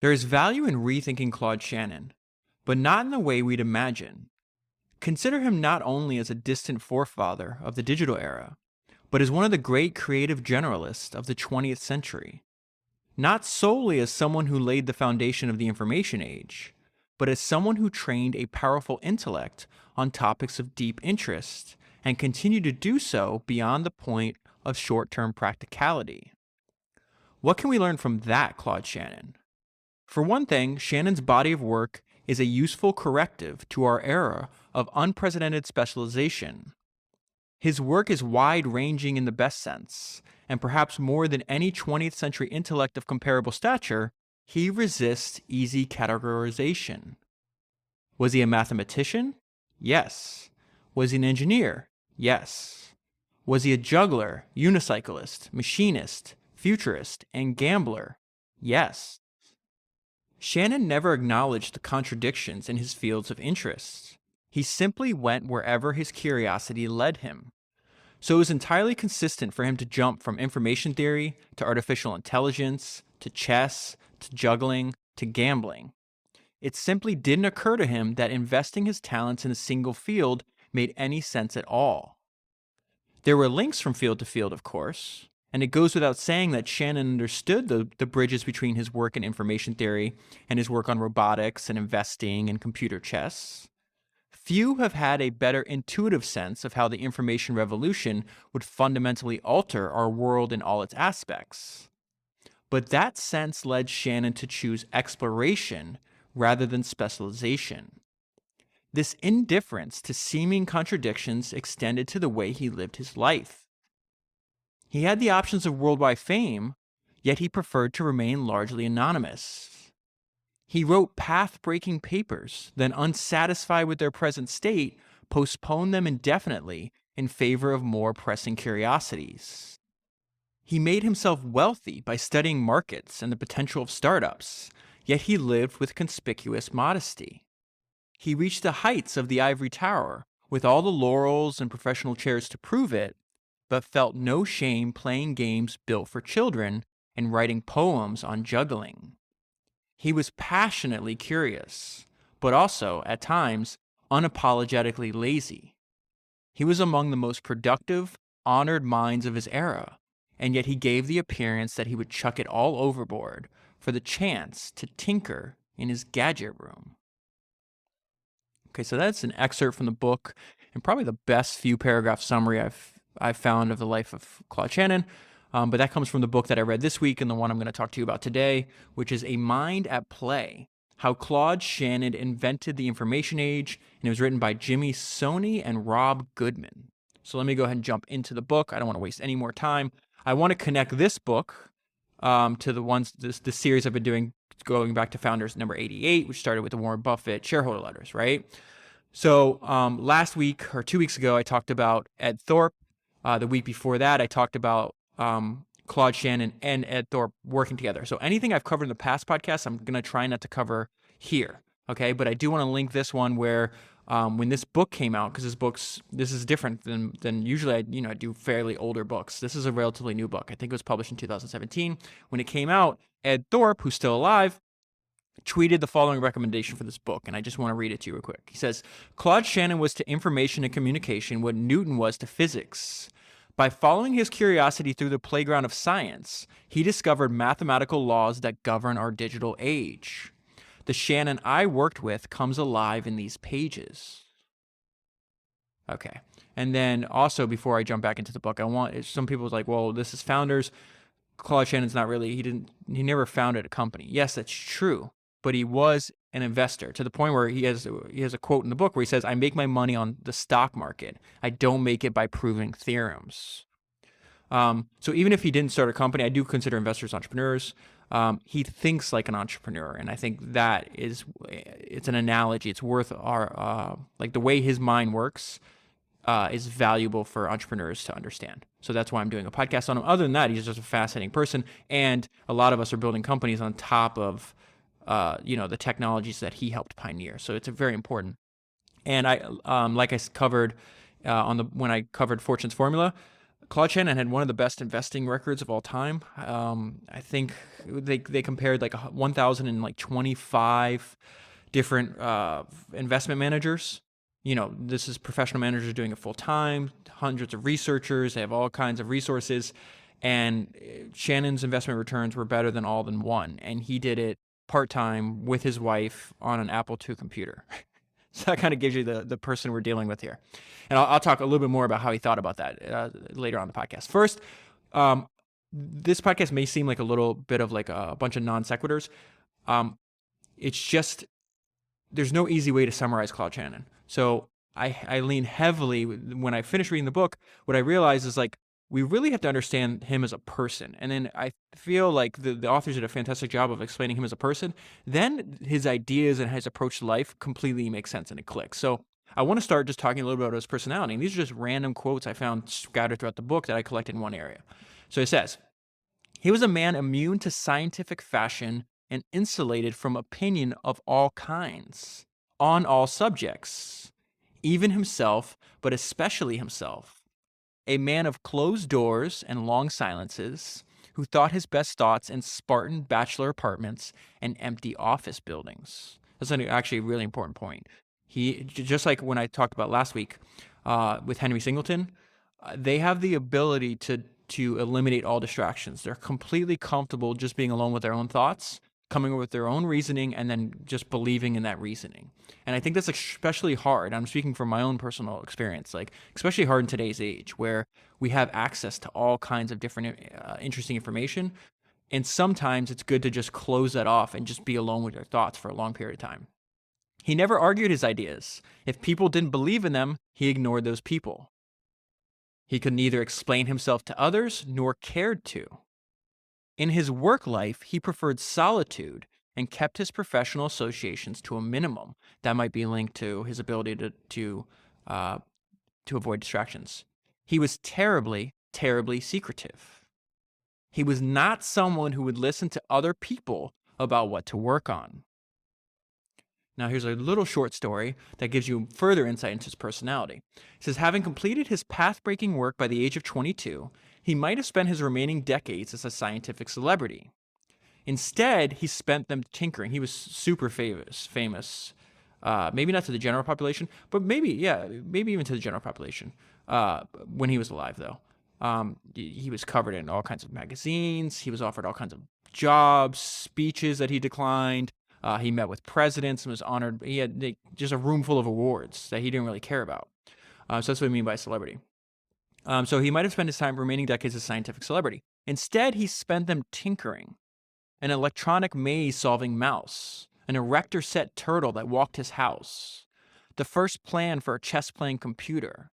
There is value in rethinking Claude Shannon, but not in the way we'd imagine. Consider him not only as a distant forefather of the digital era, but as one of the great creative generalists of the 20th century. Not solely as someone who laid the foundation of the information age, but as someone who trained a powerful intellect on topics of deep interest and continued to do so beyond the point of short-term practicality. What can we learn from that Claude Shannon? For one thing, Shannon's body of work is a useful corrective to our era of unprecedented specialization. His work is wide-ranging in the best sense, and perhaps more than any 20th century intellect of comparable stature, he resists easy categorization. Was he a mathematician? Yes. Was he an engineer? Yes. Was he a juggler, unicyclist, machinist, futurist, and gambler? Yes. Shannon never acknowledged the contradictions in his fields of interest. He simply went wherever his curiosity led him. So it was entirely consistent for him to jump from information theory to artificial intelligence to chess to juggling to gambling. It simply didn't occur to him that investing his talents in a single field made any sense at all. There were links from field to field, of course, and it goes without saying that Shannon understood the bridges between his work in information theory and his work on robotics and investing and computer chess. Few have had a better intuitive sense of how the information revolution would fundamentally alter our world in all its aspects. But that sense led Shannon to choose exploration rather than specialization. This indifference to seeming contradictions extended to the way he lived his life. He had the options of worldwide fame, yet he preferred to remain largely anonymous. He wrote path-breaking papers, then unsatisfied with their present state, postponed them indefinitely in favor of more pressing curiosities. He made himself wealthy by studying markets and the potential of startups, yet he lived with conspicuous modesty. He reached the heights of the ivory tower, with all the laurels and professional chairs to prove it, but felt no shame playing games built for children and writing poems on juggling. He was passionately curious, but also, at times, unapologetically lazy. He was among the most productive, honored minds of his era, and yet he gave the appearance that he would chuck it all overboard for the chance to tinker in his gadget room. Okay, so that's an excerpt from the book, and probably the best few paragraph summary I've found of the life of Claude Shannon. But that comes from the book that I read this week and the one I'm going to talk to you about today, which is A Mind at Play: How Claude Shannon Invented the Information Age, and it was written by Jimmy Soni and Rob Goodman. So let me go ahead and jump into the book. I don't want to waste any more time. I want to connect this book to the series I've been doing, going back to Founders number 88, which started with the Warren Buffett shareholder letters, right? So last week or 2 weeks ago, I talked about Ed Thorpe. The week before that, I talked about Claude Shannon and Ed Thorpe working together. So anything I've covered in the past podcasts, I'm going to try not to cover here, okay? But I do want to link this one where when this book came out, because this is different than usually I do fairly older books. This is a relatively new book. I think it was published in 2017. When it came out, Ed Thorpe, who's still alive, tweeted the following recommendation for this book, and I just want to read it to you real quick. He says, Claude Shannon was to information and communication what Newton was to physics. By following his curiosity through the playground of science, he discovered mathematical laws that govern our digital age. The Shannon I worked with comes alive in these pages. Okay. And then also, before I jump back into the book, some people was like, well, this is Founders. Claude Shannon's not really, he never founded a company. Yes, that's true. But he was an investor, to the point where he has a quote in the book where he says, I make my money on the stock market. I don't make it by proving theorems. So even if he didn't start a company, I do consider investors entrepreneurs. He thinks like an entrepreneur. And I think it's an analogy. It's worth like the way his mind works is valuable for entrepreneurs to understand. So that's why I'm doing a podcast on him. Other than that, he's just a fascinating person. And a lot of us are building companies on top of the technologies that he helped pioneer. So it's very important. And I, like I covered when I covered Fortune's Formula, Claude Shannon had one of the best investing records of all time. I think they compared like 1,025 different investment managers. This is professional managers doing it full time, hundreds of researchers. They have all kinds of resources. And Shannon's investment returns were better than all than one. And he did it part-time with his wife on an Apple II computer. So that kind of gives you the person we're dealing with here. And I'll talk a little bit more about how he thought about that later on the podcast. First, this podcast may seem like a little bit of like a bunch of non sequiturs. It's just, there's no easy way to summarize Claude Shannon. So I lean heavily, when I finish reading the book, what I realize is like, we really have to understand him as a person. And then I feel like the authors did a fantastic job of explaining him as a person. Then his ideas and his approach to life completely make sense and it clicks. So I want to start just talking a little bit about his personality. And these are just random quotes I found scattered throughout the book that I collected in one area. So it says, he was a man immune to scientific fashion and insulated from opinion of all kinds, on all subjects, even himself, but especially himself. A man of closed doors and long silences, who thought his best thoughts in Spartan bachelor apartments and empty office buildings. That's actually a really important point. He, just like when I talked about last week with Henry Singleton, they have the ability to eliminate all distractions. They're completely comfortable just being alone with their own thoughts, coming up with their own reasoning, and then just believing in that reasoning. And I think that's especially hard. I'm speaking from my own personal experience, like especially hard in today's age where we have access to all kinds of different interesting information. And sometimes it's good to just close that off and just be alone with your thoughts for a long period of time. He never argued his ideas. If people didn't believe in them, he ignored those people. He could neither explain himself to others nor cared to. In his work life, he preferred solitude and kept his professional associations to a minimum. That might be linked to his ability to avoid distractions. He was terribly, terribly secretive. He was not someone who would listen to other people about what to work on. Now, here's a little short story that gives you further insight into his personality. It says, having completed his path-breaking work by the age of 22, he might have spent his remaining decades as a scientific celebrity. Instead, he spent them tinkering. He was super famous. Maybe not to the general population, but maybe even to the general population when he was alive, though. He was covered in all kinds of magazines. He was offered all kinds of jobs, speeches that he declined. He met with presidents and was honored. He had just a room full of awards that he didn't really care about. So that's what I mean by celebrity. So he might have spent his remaining decades as a scientific celebrity. Instead, he spent them tinkering, an electronic maze-solving mouse, an erector set turtle that walked his house, the first plan for a chess-playing computer,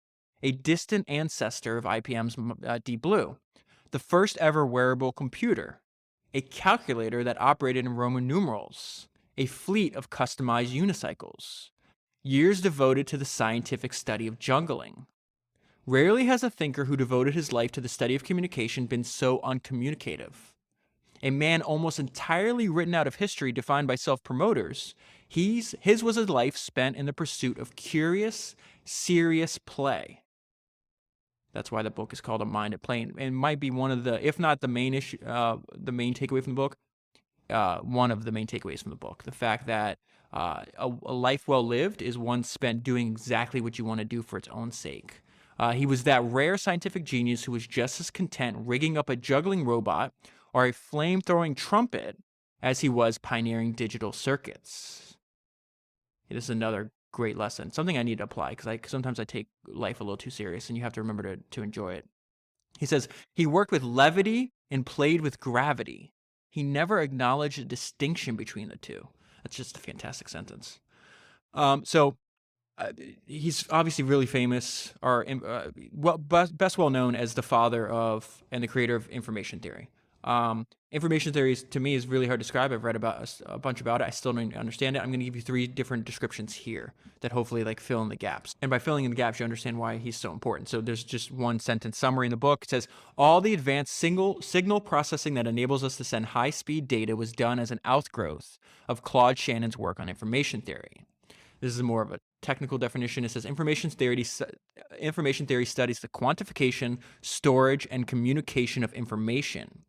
a distant ancestor of IBM's Deep Blue, the first ever wearable computer, a calculator that operated in Roman numerals, a fleet of customized unicycles, years devoted to the scientific study of jungling. Rarely has a thinker who devoted his life to the study of communication been so uncommunicative. A man almost entirely written out of history defined by self-promoters, his was a life spent in the pursuit of curious, serious play. That's why the book is called A Mind at Play. And it might be one of the, if not the main issue, the main takeaway from the book, one of the main takeaways from the book. The fact that a life well lived is one spent doing exactly what you want to do for its own sake. He was that rare scientific genius who was just as content rigging up a juggling robot or a flame-throwing trumpet as he was pioneering digital circuits. It is another great lesson, something I need to apply because sometimes I take life a little too serious, and you have to remember to enjoy it. He says, he worked with levity and played with gravity. He never acknowledged a distinction between the two. That's just a fantastic sentence. He's obviously really famous, or best well known as the father of and the creator of information theory. Information theory to me is really hard to describe. I've read about a bunch about it. I still don't understand it. I'm going to give you 3 different descriptions here that hopefully fill in the gaps. And by filling in the gaps, you understand why he's so important. So there's just one sentence summary in the book. It says, all the advanced signal processing that enables us to send high-speed data was done as an outgrowth of Claude Shannon's work on information theory. This is more of a technical definition. It says information theory studies the quantification, storage, and communication of information.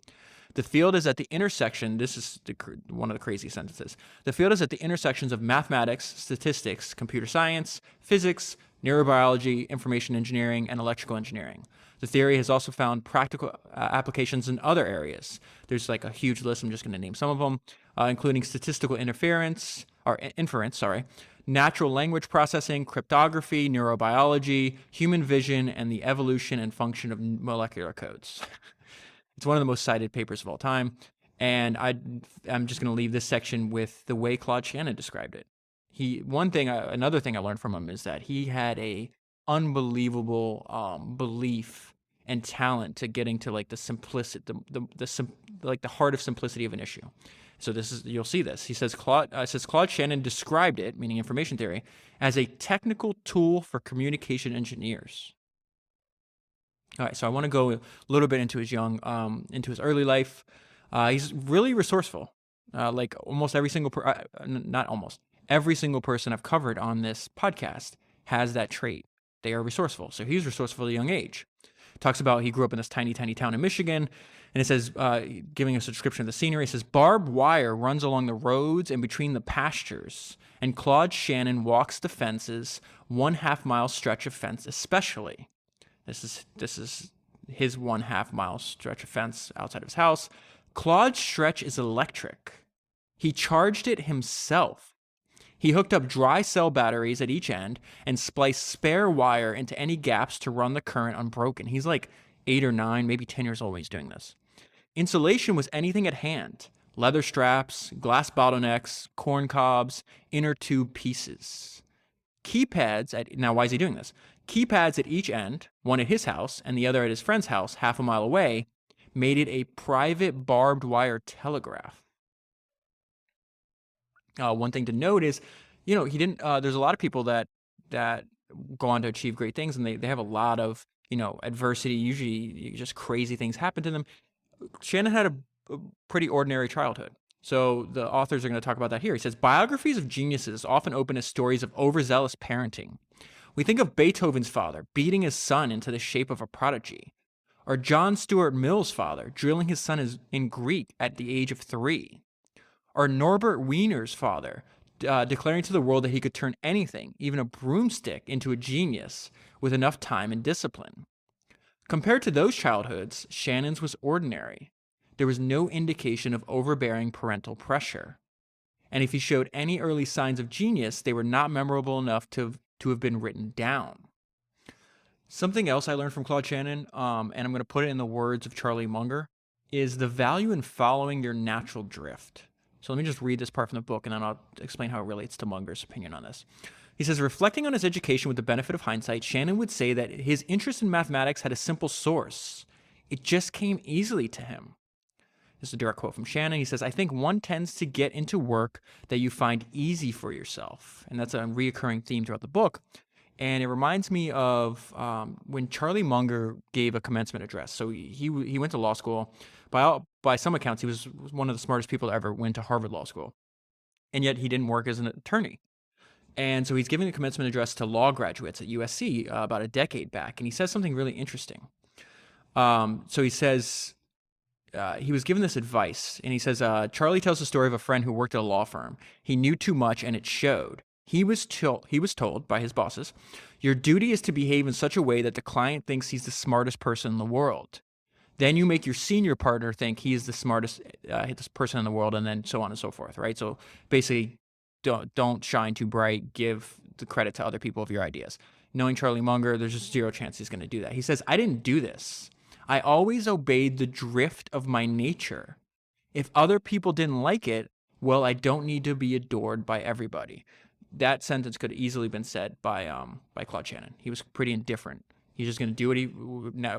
The field is at the intersection, this is one of the crazy sentences. The field is at the intersections of mathematics, statistics, computer science, physics, neurobiology, information engineering, and electrical engineering. The theory has also found practical applications in other areas. There's like a huge list. I'm just going to name some of them, including statistical inference, natural language processing, cryptography, neurobiology, human vision, and the evolution and function of molecular codes. It's one of the most cited papers of all time. And I'm just going to leave this section with the way Claude Shannon described it. Another thing I learned from him is that he had a unbelievable belief and talent to getting to like the simplicity, the heart of simplicity of an issue. So you'll see this. He says Claude Shannon described it, meaning information theory, as a technical tool for communication engineers. All right, so I want to go a little bit into his early life. He's really resourceful. Like almost every single every single person I've covered on this podcast has that trait. They are resourceful. So he's resourceful at a young age. Talks about he grew up in this tiny, tiny town in Michigan. And it says, giving us a description of the scenery, it says, barbed wire runs along the roads and between the pastures. And Claude Shannon walks the fences, 1/2 mile stretch of fence especially. This is his 1/2 mile stretch of fence outside of his house. Claude's stretch is electric. He charged it himself. He hooked up dry cell batteries at each end and spliced spare wire into any gaps to run the current unbroken. He's like 8 or 9, maybe 10 years old when he's doing this. Insulation was anything at hand. Leather straps, glass bottlenecks, corn cobs, inner tube pieces. Now why is he doing this? Keypads at each end, one at his house and the other at his friend's house 1/2 mile away, made it a private barbed wire telegraph. One thing to note is, he didn't. There's a lot of people that go on to achieve great things, and they have a lot of adversity. Usually, just crazy things happen to them. Shannon had a pretty ordinary childhood. So the authors are going to talk about that here. He says, biographies of geniuses often open as stories of overzealous parenting. We think of Beethoven's father beating his son into the shape of a prodigy, or John Stuart Mill's father drilling his son in Greek at the age of 3. Or Norbert Wiener's father declaring to the world that he could turn anything, even a broomstick, into a genius with enough time and discipline. Compared to those childhoods, Shannon's was ordinary. There was no indication of overbearing parental pressure. And if he showed any early signs of genius, they were not memorable enough to have been written down. Something else I learned from Claude Shannon, and I'm going to put it in the words of Charlie Munger, is the value in following your natural drift. So let me just read this part from the book, and then I'll explain how it relates to Munger's opinion on this. He says, reflecting on his education with the benefit of hindsight, Shannon would say that his interest in mathematics had a simple source. It just came easily to him. This is a direct quote from Shannon. He says, I think one tends to get into work that you find easy for yourself. And that's a reoccurring theme throughout the book. And it reminds me of when Charlie Munger gave a commencement address. So he went to law school. By some accounts, he was one of the smartest people to ever went to Harvard Law School. And yet he didn't work as an attorney. And so he's giving a commencement address to law graduates at USC about a decade back. And he says something really interesting. So he says, he was given this advice. And he says, Charlie tells the story of a friend who worked at a law firm. He knew too much and it showed. He was told by his bosses, your duty is to behave in such a way that the client thinks he's the smartest person in the world. Then you make your senior partner think he is the smartest person in the world, and then so on and so forth, right? So basically, don't shine too bright. Give the credit to other people of your ideas. Knowing Charlie Munger, there's just zero chance he's going to do that. He says, I didn't do this. I always obeyed the drift of my nature. If other people didn't like it, well, I don't need to be adored by everybody. That sentence could have easily been said by Claude Shannon. He was pretty indifferent. He's just going to do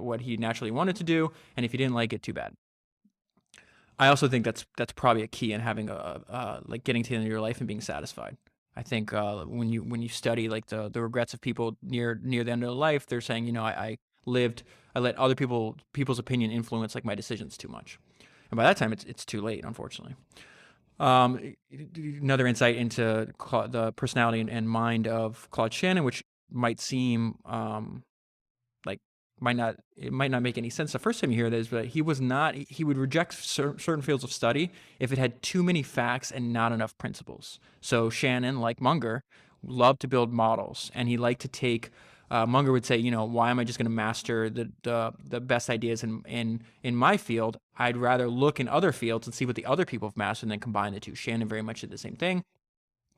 what he naturally wanted to do, and if he didn't like it, too bad. I also think that's probably a key in having like getting to the end of your life and being satisfied. I think when you study like the regrets of people near the end of their life, they're saying, I let other people's opinion influence like my decisions too much, and by that time it's too late, unfortunately. Another insight into the personality and mind of Claude Shannon, which might seem like it might not make any sense the first time you hear this, but he would reject certain fields of study if it had too many facts and not enough principles. So Shannon, like Munger, loved to build models, and he liked to take Munger would say, why am I just going to master the best ideas in my field? I'd rather look in other fields and see what the other people have mastered and then combine the two. Shannon very much did the same thing.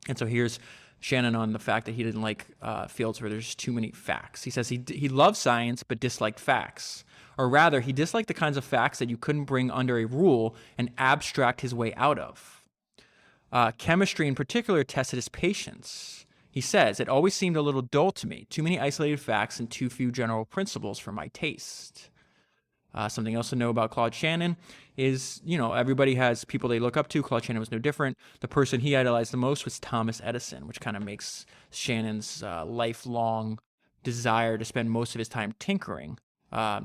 And so here's Shannon on the fact that he didn't like fields where there's too many facts. He says he loved science but disliked facts. Or rather, he disliked the kinds of facts that you couldn't bring under a rule and abstract his way out of. Chemistry in particular tested his patience. He says, it always seemed a little dull to me, too many isolated facts and too few general principles for my taste. Something else to know about Claude Shannon is, everybody has people they look up to. Claude Shannon was no different. The person he idolized the most was Thomas Edison, which kind of makes Shannon's lifelong desire to spend most of his time tinkering.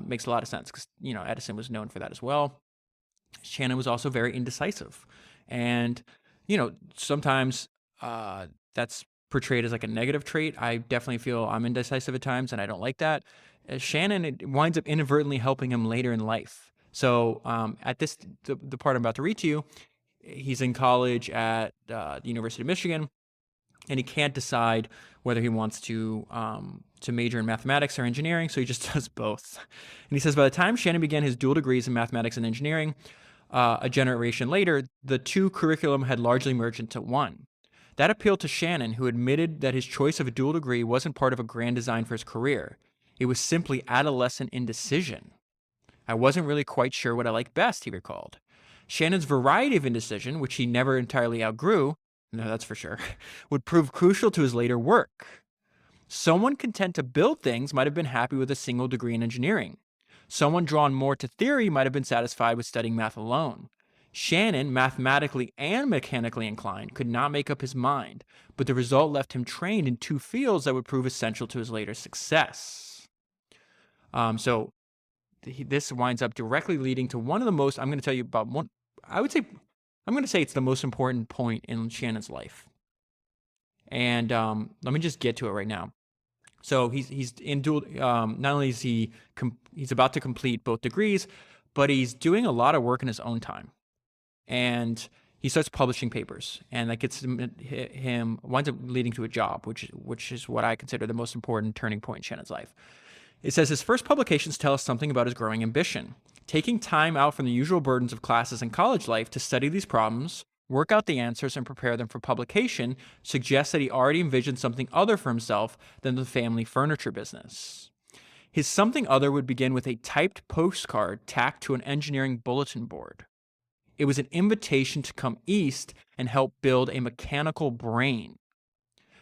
Makes a lot of sense because, Edison was known for that as well. Shannon was also very indecisive. And, sometimes that's portrayed as like a negative trait. I definitely feel I'm indecisive at times, and I don't like that. Shannon, it winds up inadvertently helping him later in life. So at the part I'm about to read to you, he's in college at the University of Michigan, and he can't decide whether he wants to major in mathematics or engineering, so he just does both. And he says, by the time Shannon began his dual degrees in mathematics and engineering, a generation later, the two curriculum had largely merged into one. That appealed to Shannon, who admitted that his choice of a dual degree wasn't part of a grand design for his career. It was simply adolescent indecision. I wasn't really quite sure what I liked best, he recalled. Shannon's variety of indecision, which he never entirely outgrew, no, that's for sure, would prove crucial to his later work. Someone content to build things might have been happy with a single degree in engineering. Someone drawn more to theory might have been satisfied with studying math alone. Shannon, mathematically and mechanically inclined, could not make up his mind, but the result left him trained in two fields that would prove essential to his later success. So this winds up directly leading to one of the most, I'm going to tell you about one, I'm going to say it's the most important point in Shannon's life. And let me just get to it right now. So he's in dual, not only is he's about to complete both degrees, but he's doing a lot of work in his own time. And he starts publishing papers, and that gets him winds up leading to a job, which is what I consider the most important turning point in Shannon's life. It says his first publications tell us something about his growing ambition. Taking time out from the usual burdens of classes and college life to study these problems, work out the answers, and prepare them for publication suggests that he already envisioned something other for himself than the family furniture business. His something other would begin with a typed postcard tacked to an engineering bulletin board. It was an invitation to come east and help build a mechanical brain.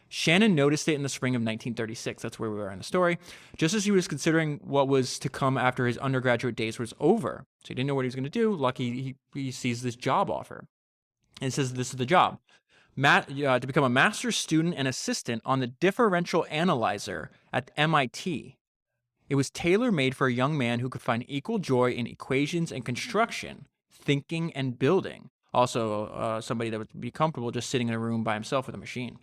Shannon noticed it in the spring of 1936. That's where we are in the story. Just as he was considering what was to come after his undergraduate days was over. So he didn't know what he was going to do. Lucky he sees this job offer. And it says this is the job. To become a master's student and assistant on the differential analyzer at MIT. It was tailor-made for a young man who could find equal joy in equations and construction, thinking and building. Also, somebody that would be comfortable just sitting in a room by himself with a machine.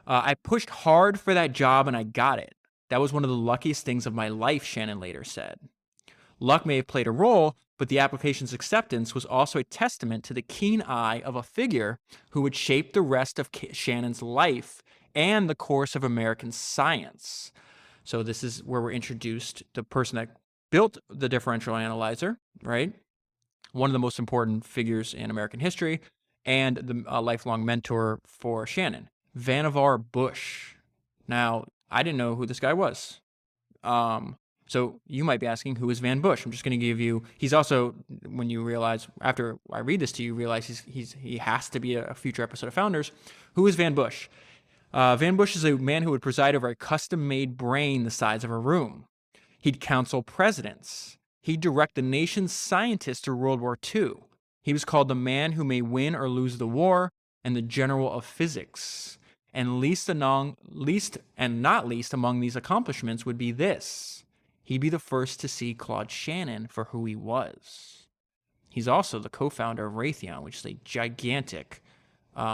I pushed hard for that job and I got it. That was one of the luckiest things of my life, Shannon later said. Luck may have played a role, but the application's acceptance was also a testament to the keen eye of a figure who would shape the rest of Shannon's life and the course of American science. So this is where we're introduced the person that built the differential analyzer, right? One of the most important figures in American history, and the lifelong mentor for Shannon, Vannevar Bush. Now, I didn't know who this guy was. So you might be asking, who is Van Bush? I'm just going to give you, he's also, when you realize, after I read this to you, realize he has to be a future episode of Founders. Who is Van Bush? Van Bush is a man who would preside over a custom-made brain the size of a room. He'd counsel presidents. He'd direct the nation's scientists through World War II. He was called the man who may win or lose the war and the general of physics. And least and not least among these accomplishments would be this. He'd be the first to see Claude Shannon for who he was. He's also the co-founder of Raytheon, which is a gigantic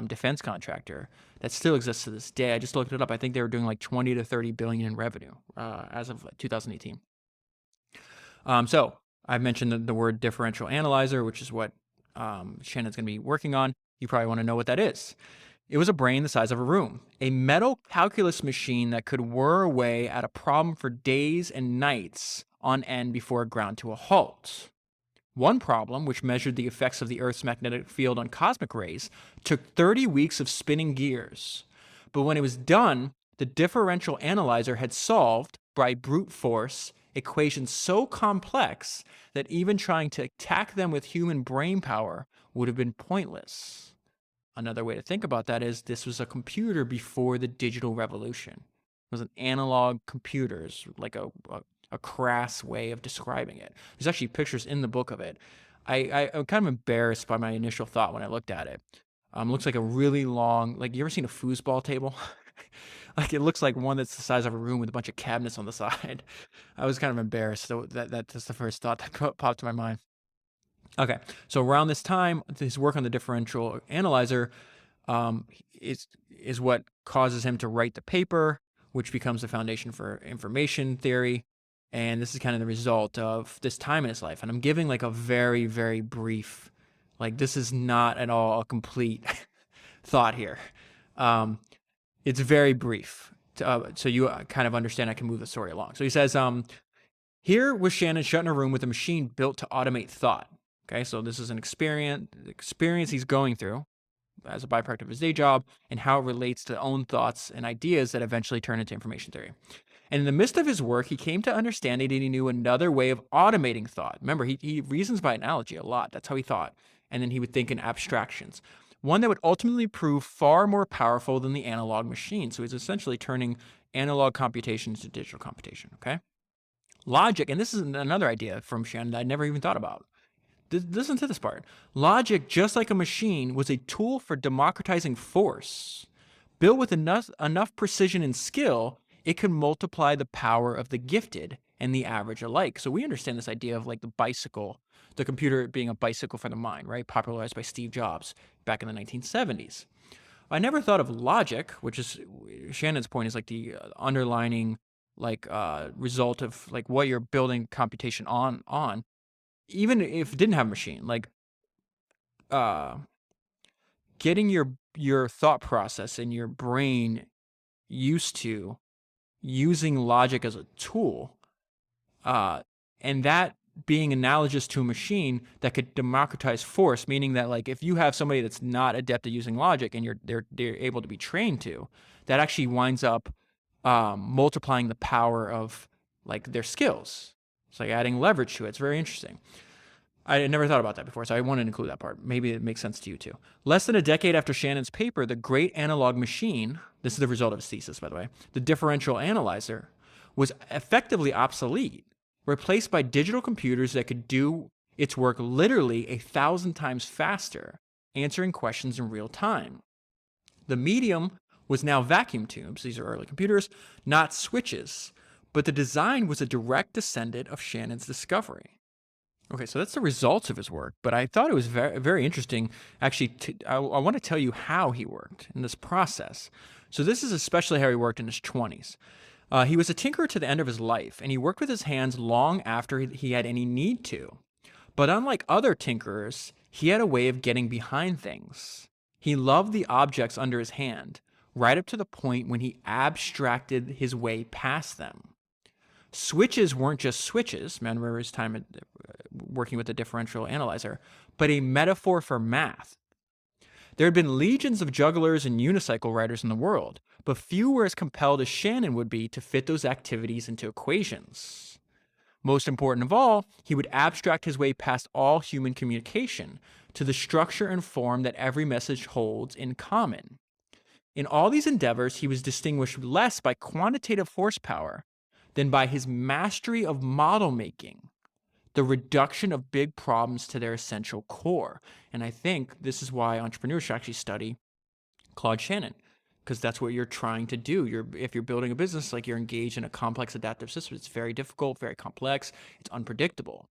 defense contractor that still exists to this day. I just looked it up. I think they were doing like 20 to 30 billion in revenue as of 2018. So I mentioned the word differential analyzer, which is what Shannon's going to be working on. You probably want to know what that is. It was a brain the size of a room, a metal calculus machine that could whir away at a problem for days and nights on end before it ground to a halt. One problem, which measured the effects of the Earth's magnetic field on cosmic rays, took 30 weeks of spinning gears. But when it was done, the differential analyzer had solved, by brute force, equations so complex that even trying to attack them with human brain power would have been pointless. Another way to think about that is this was a computer before the digital revolution. It was an analog computer, it's like a crass way of describing it. There's actually pictures in the book of it. I'm kind of embarrassed by my initial thought when I looked at it. Looks like a really long, like, you ever seen a foosball table? Like, it looks like one that's the size of a room with a bunch of cabinets on the side. I was kind of embarrassed. So that's the first thought that popped to my mind. Okay, so around this time, his work on the differential analyzer is what causes him to write the paper, which becomes the foundation for information theory. And this is kind of the result of this time in his life. And I'm giving like a very, very brief, like, this is not at all a complete thought here. It's very brief, so you kind of understand I can move the story along. So he says, here was Shannon shut in a room with a machine built to automate thought. Okay, so this is an experience he's going through as a byproduct of his day job, and how it relates to own thoughts and ideas that eventually turn into information theory. And in the midst of his work, he came to understand that he knew another way of automating thought. Remember, he reasons by analogy a lot. That's how he thought. And then he would think in abstractions. One that would ultimately prove far more powerful than the analog machine. So he's essentially turning analog computation into digital computation, okay? Logic, and this is another idea from Shannon that I never even thought about. Listen to this part. Logic, just like a machine, was a tool for democratizing force. Built with enough precision and skill, it could multiply the power of the gifted and the average alike. So we understand this idea of like the bicycle, the computer being a bicycle for the mind, right? Popularized by Steve Jobs back in the 1970s. I never thought of logic, which is Shannon's point, is like the underlining like result of like what you're building computation on. Even if it didn't have a machine, like getting your thought process and your brain used to using logic as a tool, and that being analogous to a machine that could democratize force, meaning that like if you have somebody that's not adept at using logic and they're able to be trained to, that actually winds up multiplying the power of like their skills. It's like adding leverage to it. It's very interesting. I had never thought about that before, so I wanted to include that part. Maybe it makes sense to you too. Less than a decade after Shannon's paper, the great analog machine, this is the result of his thesis, by the way, the differential analyzer, was effectively obsolete, replaced by digital computers that could do its work literally 1,000 times faster, answering questions in real time. The medium was now vacuum tubes, these are early computers, not switches, but the design was a direct descendant of Shannon's discovery. Okay, so that's the results of his work, but I thought it was very, very interesting. Actually, I want to tell you how he worked in this process. So this is especially how he worked in his 20s. He was a tinkerer to the end of his life, and he worked with his hands long after he had any need to. But unlike other tinkerers, he had a way of getting behind things. He loved the objects under his hand, right up to the point when he abstracted his way past them. Switches weren't just switches, remember his time working with the differential analyzer, but a metaphor for math. There had been legions of jugglers and unicycle riders in the world, but few were as compelled as Shannon would be to fit those activities into equations. Most important of all, he would abstract his way past all human communication to the structure and form that every message holds in common. In all these endeavors, he was distinguished less by quantitative horsepower than by his mastery of model making, the reduction of big problems to their essential core. And I think this is why entrepreneurs should actually study Claude Shannon, because that's what you're trying to do. If you're building a business, like you're engaged in a complex adaptive system, it's very difficult, very complex, it's unpredictable.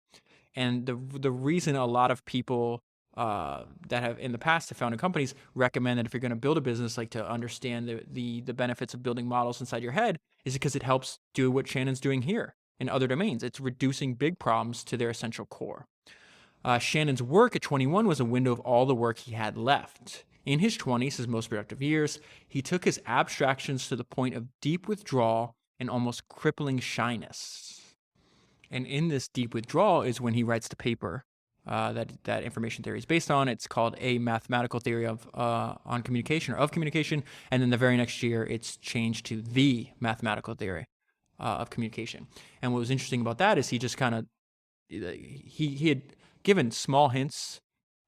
And the reason a lot of people that have in the past have founded companies recommend that if you're going to build a business, like to understand the benefits of building models inside your head, is because it helps do what Shannon's doing here in other domains. It's reducing big problems to their essential core. Shannon's work at 21 was a window of all the work he had left. In his 20s, his most productive years, he took his abstractions to the point of deep withdrawal and almost crippling shyness. And in this deep withdrawal is when he writes the paper that information theory is based on. It's called A Mathematical Theory of on Communication, or of Communication. And then the very next year, it's changed to The Mathematical Theory of Communication. And what was interesting about that is he just kind of, he had given small hints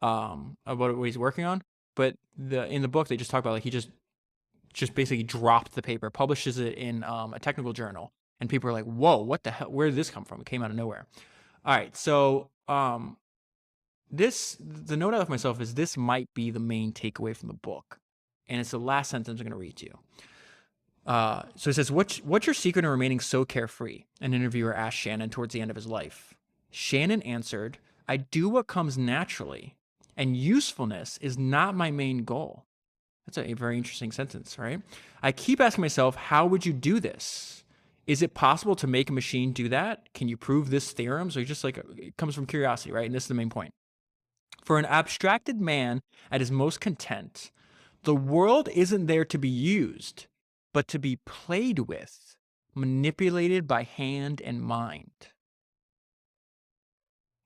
about what he's working on, but in the book they just talk about, like, he just basically dropped the paper, publishes it in a technical journal, and people are like, whoa, what the hell, where did this come from? It came out of nowhere. All right, so the note I left myself is this might be the main takeaway from the book, and it's the last sentence I'm going to read to you. So it says, what's your secret in remaining so carefree? An interviewer asked Shannon towards the end of his life. Shannon answered, I do what comes naturally, and usefulness is not my main goal. That's a very interesting sentence, right? I keep asking myself, how would you do this? Is it possible to make a machine do that? Can you prove this theorem? So just like, it comes from curiosity, right? And this is the main point. For an abstracted man at his most content, the world isn't there to be used, but to be played with, manipulated by hand and mind.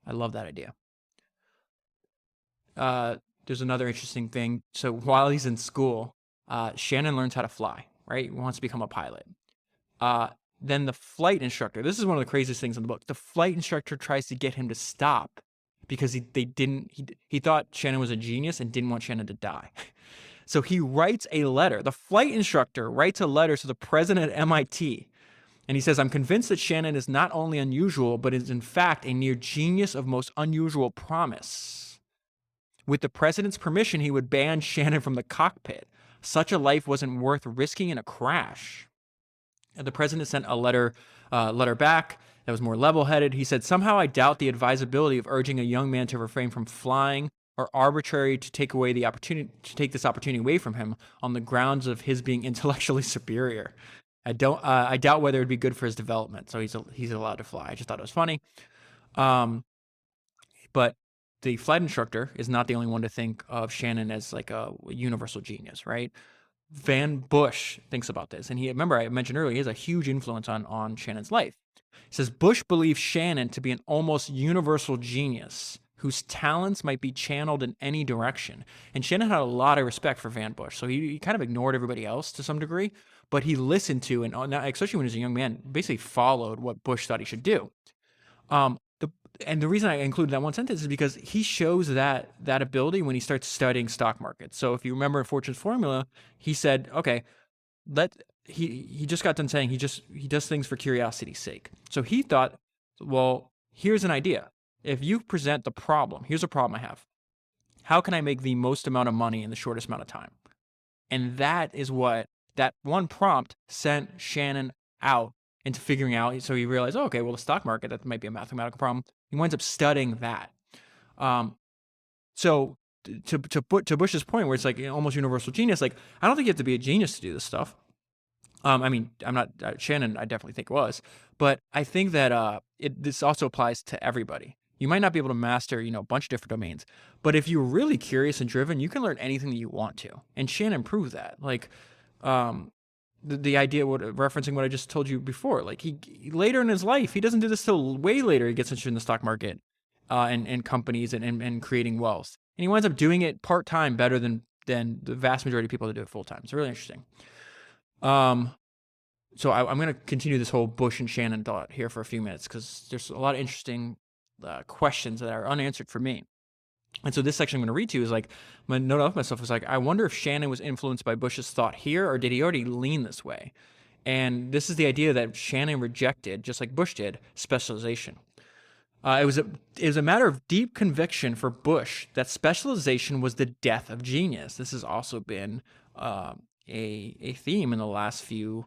I love that idea. There's another interesting thing. So while he's in school, Shannon learns how to fly, right? He wants to become a pilot. Then the flight instructor, this is one of the craziest things in the book. The flight instructor tries to get him to stop because he thought Shannon was a genius and didn't want Shannon to die. So he writes a letter. The flight instructor writes a letter to the president at MIT. And he says, I'm convinced that Shannon is not only unusual, but is in fact a near genius of most unusual promise. With the president's permission, he would ban Shannon from the cockpit. Such a life wasn't worth risking in a crash. And the president sent a letter back that was more level-headed. He said, somehow I doubt the advisability of urging a young man to refrain from flying, or arbitrary to take this opportunity away from him on the grounds of his being intellectually superior. I doubt whether it'd be good for his development. So he's allowed to fly. I just thought it was funny. But the flight instructor is not the only one to think of Shannon as like a universal genius, right? Vannevar Bush thinks about this. And remember I mentioned earlier, he has a huge influence on Shannon's life. He says, Bush believes Shannon to be an almost universal genius whose talents might be channeled in any direction. And Shannon had a lot of respect for Vannevar Bush. So he kind of ignored everybody else to some degree, but he listened to, and especially when he was a young man, basically followed what Bush thought he should do. And the reason I included that one sentence is because he shows that ability when he starts studying stock markets. So if you remember in Fortune's Formula, he said, okay, he just got done saying he does things for curiosity's sake. So he thought, well, here's an idea. If you present the problem, here's a problem I have. How can I make the most amount of money in the shortest amount of time? And that is what that one prompt sent Shannon out into figuring out. So he realized, oh, okay, well, the stock market, that might be a mathematical problem. He winds up studying that. So to Bush's point, where it's like almost universal genius, like, I don't think you have to be a genius to do this stuff. I mean, I'm not Shannon. I definitely think was, but I think that this also applies to everybody. You might not be able to master, a bunch of different domains, but if you're really curious and driven, you can learn anything that you want to. And Shannon proved that. Like, the idea, referencing what I just told you before, like he later in his life, he doesn't do this till way later. He gets interested in the stock market, and companies and creating wealth, and he winds up doing it part time better than the vast majority of people that do it full time. It's really interesting. So I'm going to continue this whole Bush and Shannon thought here for a few minutes because there's a lot of interesting questions that are unanswered for me. And so this section I'm going to read to you is like, my note of myself was like, I wonder if Shannon was influenced by Bush's thought here, or did he already lean this way? And this is the idea that Shannon rejected, just like Bush did, specialization. It was a matter of deep conviction for Bush that specialization was the death of genius. This has also been a theme in the last few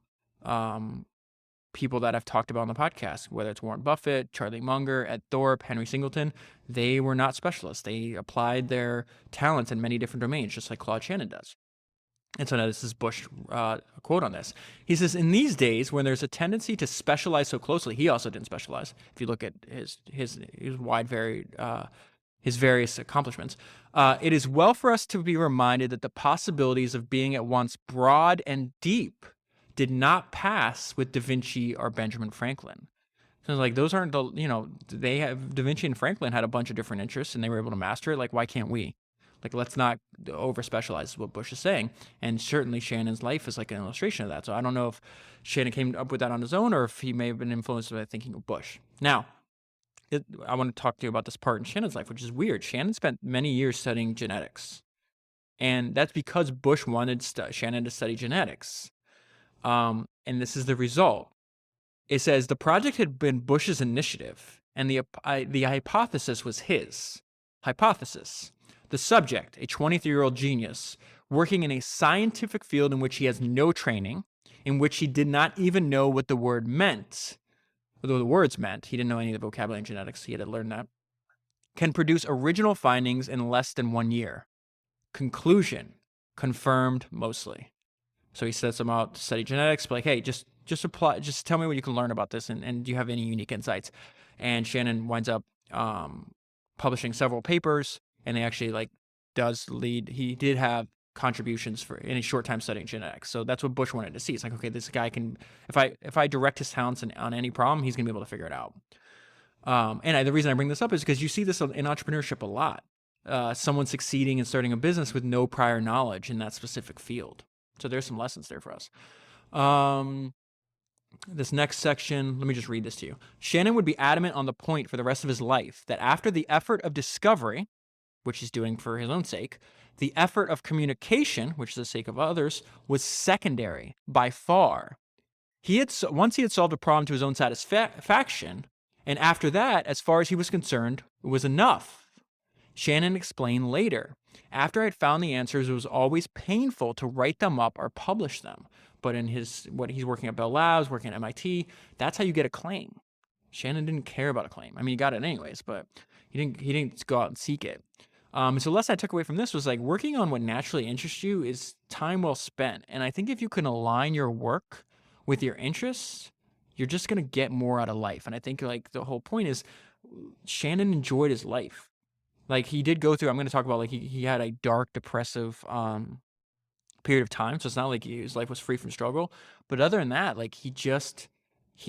people that I've talked about on the podcast, whether it's Warren Buffett, Charlie Munger, Ed Thorpe, Henry Singleton, they were not specialists. They applied their talents in many different domains, just like Claude Shannon does. And so now this is Bush quote on this. He says, in these days when there's a tendency to specialize so closely, he also didn't specialize. If you look at his wide varied his various accomplishments, it is well for us to be reminded that the possibilities of being at once broad and deep did not pass with Da Vinci or Benjamin Franklin. So like those aren't the, they have, Da Vinci and Franklin had a bunch of different interests and they were able to master it. Like, why can't we? Like, let's not over specialize is what Bush is saying. And certainly Shannon's life is like an illustration of that. So I don't know if Shannon came up with that on his own or if he may have been influenced by thinking of Bush. Now, I want to talk to you about this part in Shannon's life, which is weird. Shannon spent many years studying genetics. And that's because Bush wanted Shannon to study genetics. And this is the result. It says the project had been Bush's initiative, and the hypothesis was his. Hypothesis. The subject, a 23-year-old genius, working in a scientific field in which he has no training, in which he did not even know what the word meant, although the words meant, he didn't know any of the vocabulary in genetics, he had to learn that, can produce original findings in less than 1 year. Conclusion, confirmed mostly. So he sets them out to study genetics, but like, hey, just apply, just tell me what you can learn about this, and do you have any unique insights? And Shannon winds up publishing several papers, and they actually he did have contributions for in a short time studying genetics. So that's what Bush wanted to see. It's like, okay, this guy can, if I direct his talents on any problem, he's gonna be able to figure it out. And the reason I bring this up is because you see this in entrepreneurship a lot. Someone succeeding in starting a business with no prior knowledge in that specific field. So there's some lessons there for us. This next section, let me just read this to you. Shannon would be adamant on the point for the rest of his life that after the effort of discovery, which he's doing for his own sake, the effort of communication, which is the sake of others, was secondary by far. Once he had solved a problem to his own satisfaction, and after that, as far as he was concerned, it was enough. Shannon explained later. After I had found the answers, it was always painful to write them up or publish them. But in he's working at Bell Labs, working at MIT, that's how you get a claim. Shannon didn't care about a claim. I mean, he got it anyways, but he didn't go out and seek it. So the lesson I took away from this was like working on what naturally interests you is time well spent. And I think if you can align your work with your interests, you're just going to get more out of life. And I think like the whole point is Shannon enjoyed his life. Like he did go through, I'm going to talk about like he had a dark, depressive period of time. So it's not like his life was free from struggle. But other than that, like he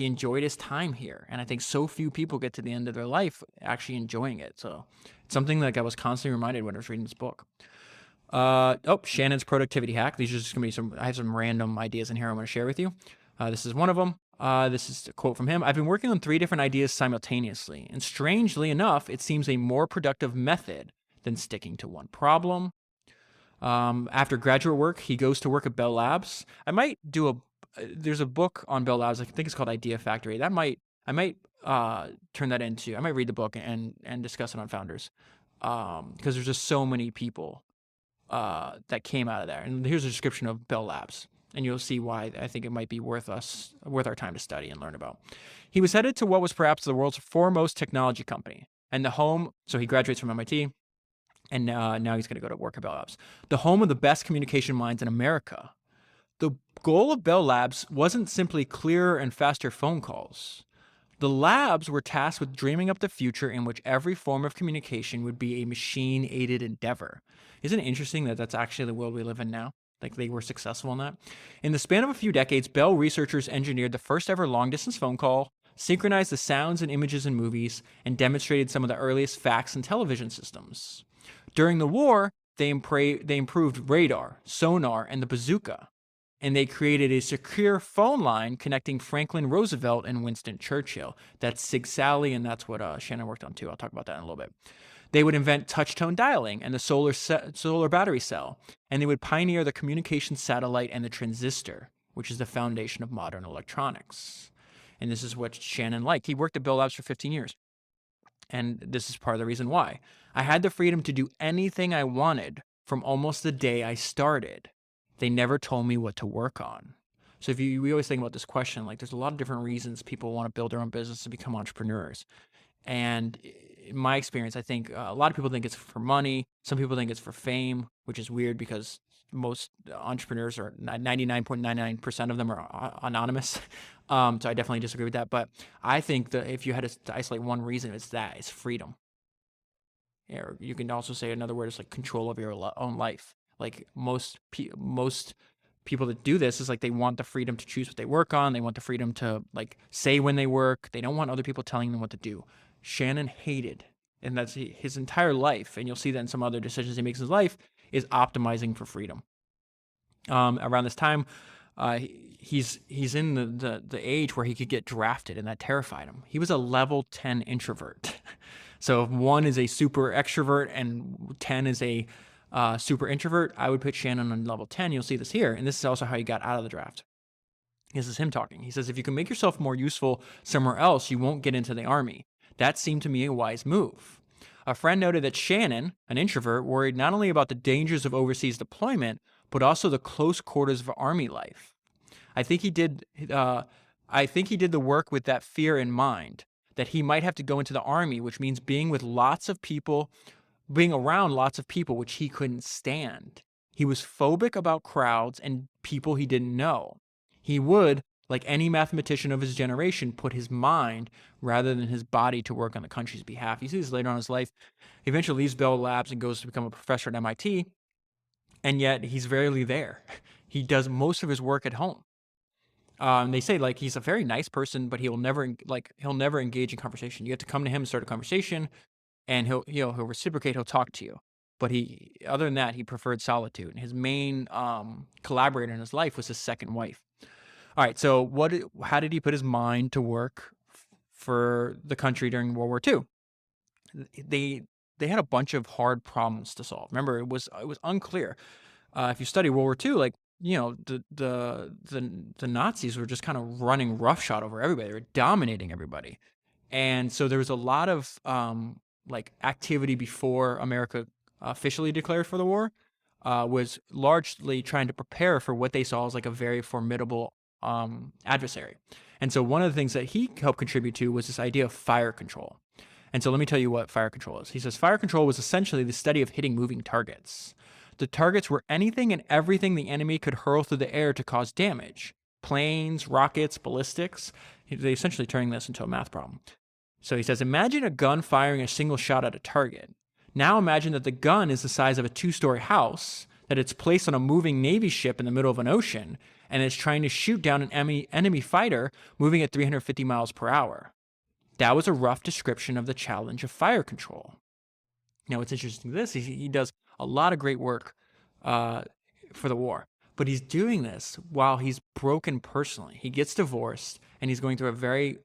enjoyed his time here. And I think so few people get to the end of their life actually enjoying it. So it's something like I was constantly reminded when I was reading this book. Shannon's productivity hack. These are just going to be I have some random ideas in here I want to share with you. This is one of them. This is a quote from him. I've been working on 3 different ideas simultaneously. And strangely enough, it seems a more productive method than sticking to one problem. After graduate work, he goes to work at Bell Labs. I might do there's a book on Bell Labs. I think it's called Idea Factory. I might turn that into, I might read the book and discuss it on Founders. Because there's just so many people that came out of there. And here's a description of Bell Labs. And you'll see why I think it might be worth our time to study and learn about. He was headed to what was perhaps the world's foremost technology company. And the home, so he graduates from MIT. And now he's going to go to work at Bell Labs. The home of the best communication minds in America. The goal of Bell Labs wasn't simply clearer and faster phone calls. The labs were tasked with dreaming up the future in which every form of communication would be a machine-aided endeavor. Isn't it interesting that that's actually the world we live in now? Like they were successful in that. In the span of a few decades, Bell researchers engineered the first ever long-distance phone call, synchronized the sounds and images in movies, and demonstrated some of the earliest fax and television systems. During the war, they improved radar, sonar, and the bazooka. And they created a secure phone line connecting Franklin Roosevelt and Winston Churchill. That's Sig Sally, and that's what Shannon worked on too. I'll talk about that in a little bit. They would invent touch-tone dialing and the solar battery cell. And they would pioneer the communication satellite and the transistor, which is the foundation of modern electronics. And this is what Shannon liked. He worked at Bell Labs for 15 years. And this is part of the reason why. I had the freedom to do anything I wanted from almost the day I started. They never told me what to work on. So we always think about this question, like there's a lot of different reasons people want to build their own business and become entrepreneurs. And in my experience, I think a lot of people think it's for money. Some people think it's for fame, which is weird because most entrepreneurs are 99.99% of them are anonymous. So I definitely disagree with that. But I think that if you had to isolate one reason, it's freedom. Or you can also say another word is like control of your own life. Like most people that do this is like they want the freedom to choose what they work on. They want the freedom to like say when they work. They don't want other people telling them what to do. Shannon hated, and that's his entire life, and you'll see that in some other decisions he makes in his life, is optimizing for freedom. Around this time, he's in the age where he could get drafted, and that terrified him. He was a level 10 introvert. So if 1 is a super extrovert and 10 is a super introvert, I would put Shannon on level 10. You'll see this here, and this is also how he got out of the draft. This is him talking. He says, if you can make yourself more useful somewhere else, you won't get into the army. That seemed to me a wise move. A friend noted that Shannon, an introvert, worried not only about the dangers of overseas deployment, but also the close quarters of army life. I think he did the work with that fear in mind, that he might have to go into the army, which means being around lots of people, which he couldn't stand. He was phobic about crowds and people he didn't know. He would, like any mathematician of his generation, put his mind rather than his body to work on the country's behalf. You see this later on in his life. He eventually leaves Bell Labs and goes to become a professor at MIT, and yet he's rarely there. He does most of his work at home. They say like he's a very nice person, but he'll never engage in conversation. You have to come to him and start a conversation, and he'll reciprocate. He'll talk to you. But other than that, he preferred solitude. And his main collaborator in his life was his second wife. All right, so how did he put his mind to work for the country during World War II? They had a bunch of hard problems to solve. Remember, it was unclear. If you study World War II, like the Nazis were just kind of running roughshod over everybody. They were dominating everybody, and so there was a lot of like activity before America officially declared for the war. Was largely trying to prepare for what they saw as like a very formidable adversary. And so one of the things that he helped contribute to was this idea of fire control. And so let me tell you what fire control is. He says fire control was essentially the study of hitting moving targets. The targets were anything and everything the enemy could hurl through the air to cause damage. Planes, rockets, ballistics. They essentially turning this into a math problem. So he says, imagine a gun firing a single shot at a target. Now imagine that the gun is the size of a 2-story house, that it's placed on a moving Navy ship in the middle of an ocean, and it's trying to shoot down an enemy fighter moving at 350 miles per hour. That was a rough description of the challenge of fire control. Now, what's interesting to this, he does a lot of great work for the war, but he's doing this while he's broken personally. He gets divorced, and he's going through a very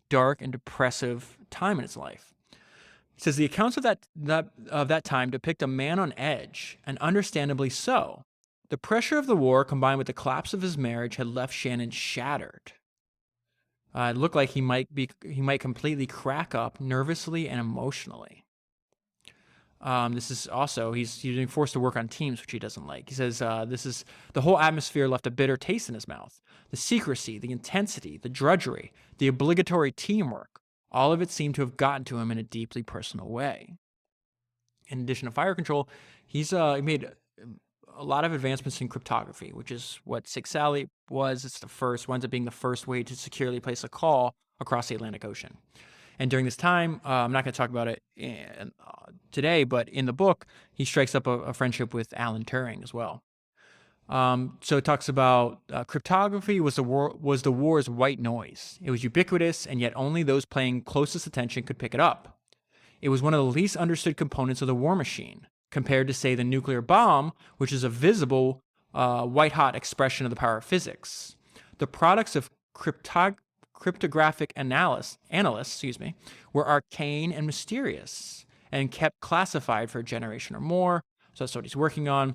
dark and depressive time in his life. He says the accounts of that time depict a man on edge, and understandably so. The pressure of the war, combined with the collapse of his marriage, had left Shannon shattered. It looked like he might completely crack up nervously and emotionally. This is also he's being forced to work on teams, which he doesn't like. He says the whole atmosphere left a bitter taste in his mouth. The secrecy, the intensity, the drudgery, the obligatory teamwork, all of it seemed to have gotten to him in a deeply personal way. In addition to fire control, he made a lot of advancements in cryptography, which is what Sig-Sally was. It's winds up being the first way to securely place a call across the Atlantic Ocean. And during this time, I'm not going to talk about it today, but in the book, he strikes up a friendship with Alan Turing as well. So it talks about cryptography was the war's white noise. It was ubiquitous, and yet only those paying closest attention could pick it up. It was one of the least understood components of the war machine, compared to, say, the nuclear bomb, which is a visible, white-hot expression of the power of physics. The products of cryptographic analysts, were arcane and mysterious, and kept classified for a generation or more. So that's what he's working on.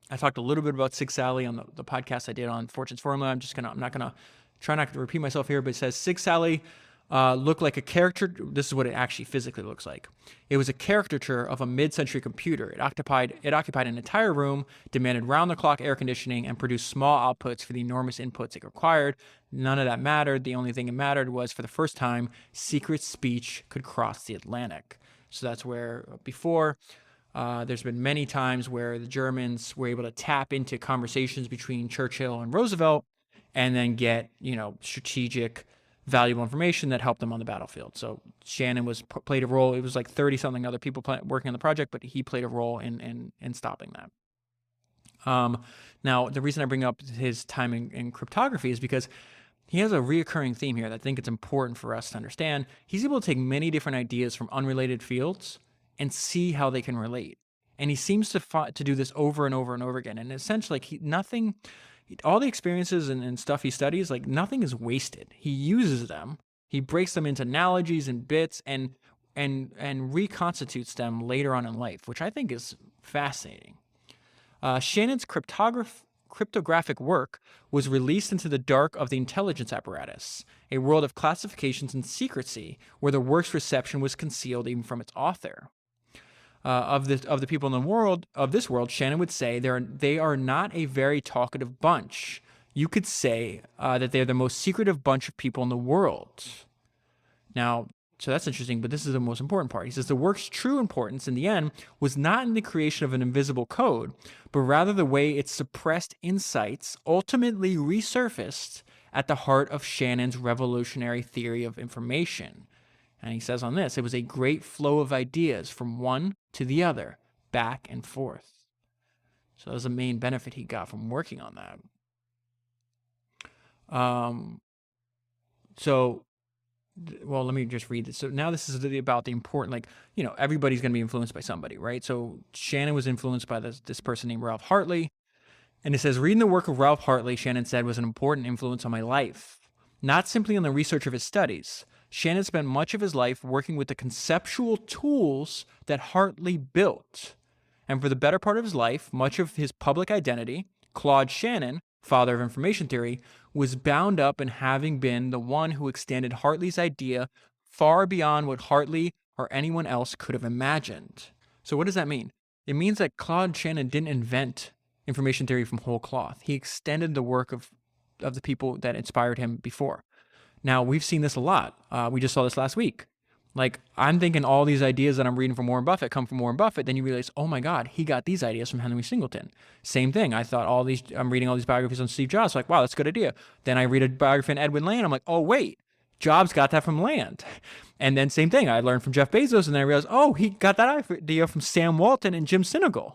I talked a little bit about Sig-Sally on the podcast I did on Fortune's Formula. I'm not gonna try not to repeat myself here, but it says Sig-Sally looked like a caricature. This is what it actually physically looks like. It was a caricature of a mid-century computer. It occupied an entire room, demanded round-the-clock air conditioning, and produced small outputs for the enormous inputs it required. None of that mattered. The only thing that mattered was, for the first time, secret speech could cross the Atlantic. So that's where before there's been many times where the Germans were able to tap into conversations between Churchill and Roosevelt and then get, strategic, valuable information that helped them on the battlefield. So Shannon played a role. It was like 30-something other people working on the project, but he played a role in stopping that. Now, the reason I bring up his time in cryptography is because he has a reoccurring theme here that I think it's important for us to understand. He's able to take many different ideas from unrelated fields and see how they can relate. And he seems to do this over and over and over again. And essentially, all the experiences and stuff he studies, like nothing is wasted. He uses them. He breaks them into analogies and bits and reconstitutes them later on in life, which I think is fascinating. Shannon's cryptographic work was released into the dark of the intelligence apparatus, a world of classifications and secrecy, where the work's reception was concealed even from its author. Of the people of this world, Shannon would say they are not a very talkative bunch. You could say that they're the most secretive bunch of people in the world. Now, so that's interesting, but this is the most important part. He says the work's true importance in the end was not in the creation of an invisible code, but rather the way its suppressed insights ultimately resurfaced at the heart of Shannon's revolutionary theory of information. And he says on this, it was a great flow of ideas from one to the other, back and forth. So that was the main benefit he got from working on that. Well, let me just read this. So now this is about the important, everybody's going to be influenced by somebody, right? So Shannon was influenced by this person named Ralph Hartley. And it says, reading the work of Ralph Hartley, Shannon said, was an important influence on my life. Not simply on the research of his studies. Shannon spent much of his life working with the conceptual tools that Hartley built. And for the better part of his life, much of his public identity, Claude Shannon, father of information theory, was bound up in having been the one who extended Hartley's idea far beyond what Hartley or anyone else could have imagined. So what does that mean? It means that Claude Shannon didn't invent information theory from whole cloth. He extended the work of the people that inspired him before. Now, we've seen this a lot. We just saw this last week. Like, I'm thinking all these ideas that I'm reading from Warren Buffett come from Warren Buffett. Then you realize, oh my God, he got these ideas from Henry Singleton. Same thing. I thought I'm reading all these biographies on Steve Jobs. Like, wow, that's a good idea. Then I read a biography on Edwin Land. I'm like, oh wait, Jobs got that from Land. And then same thing. I learned from Jeff Bezos, and then I realized, oh, he got that idea from Sam Walton and Jim Sinegal.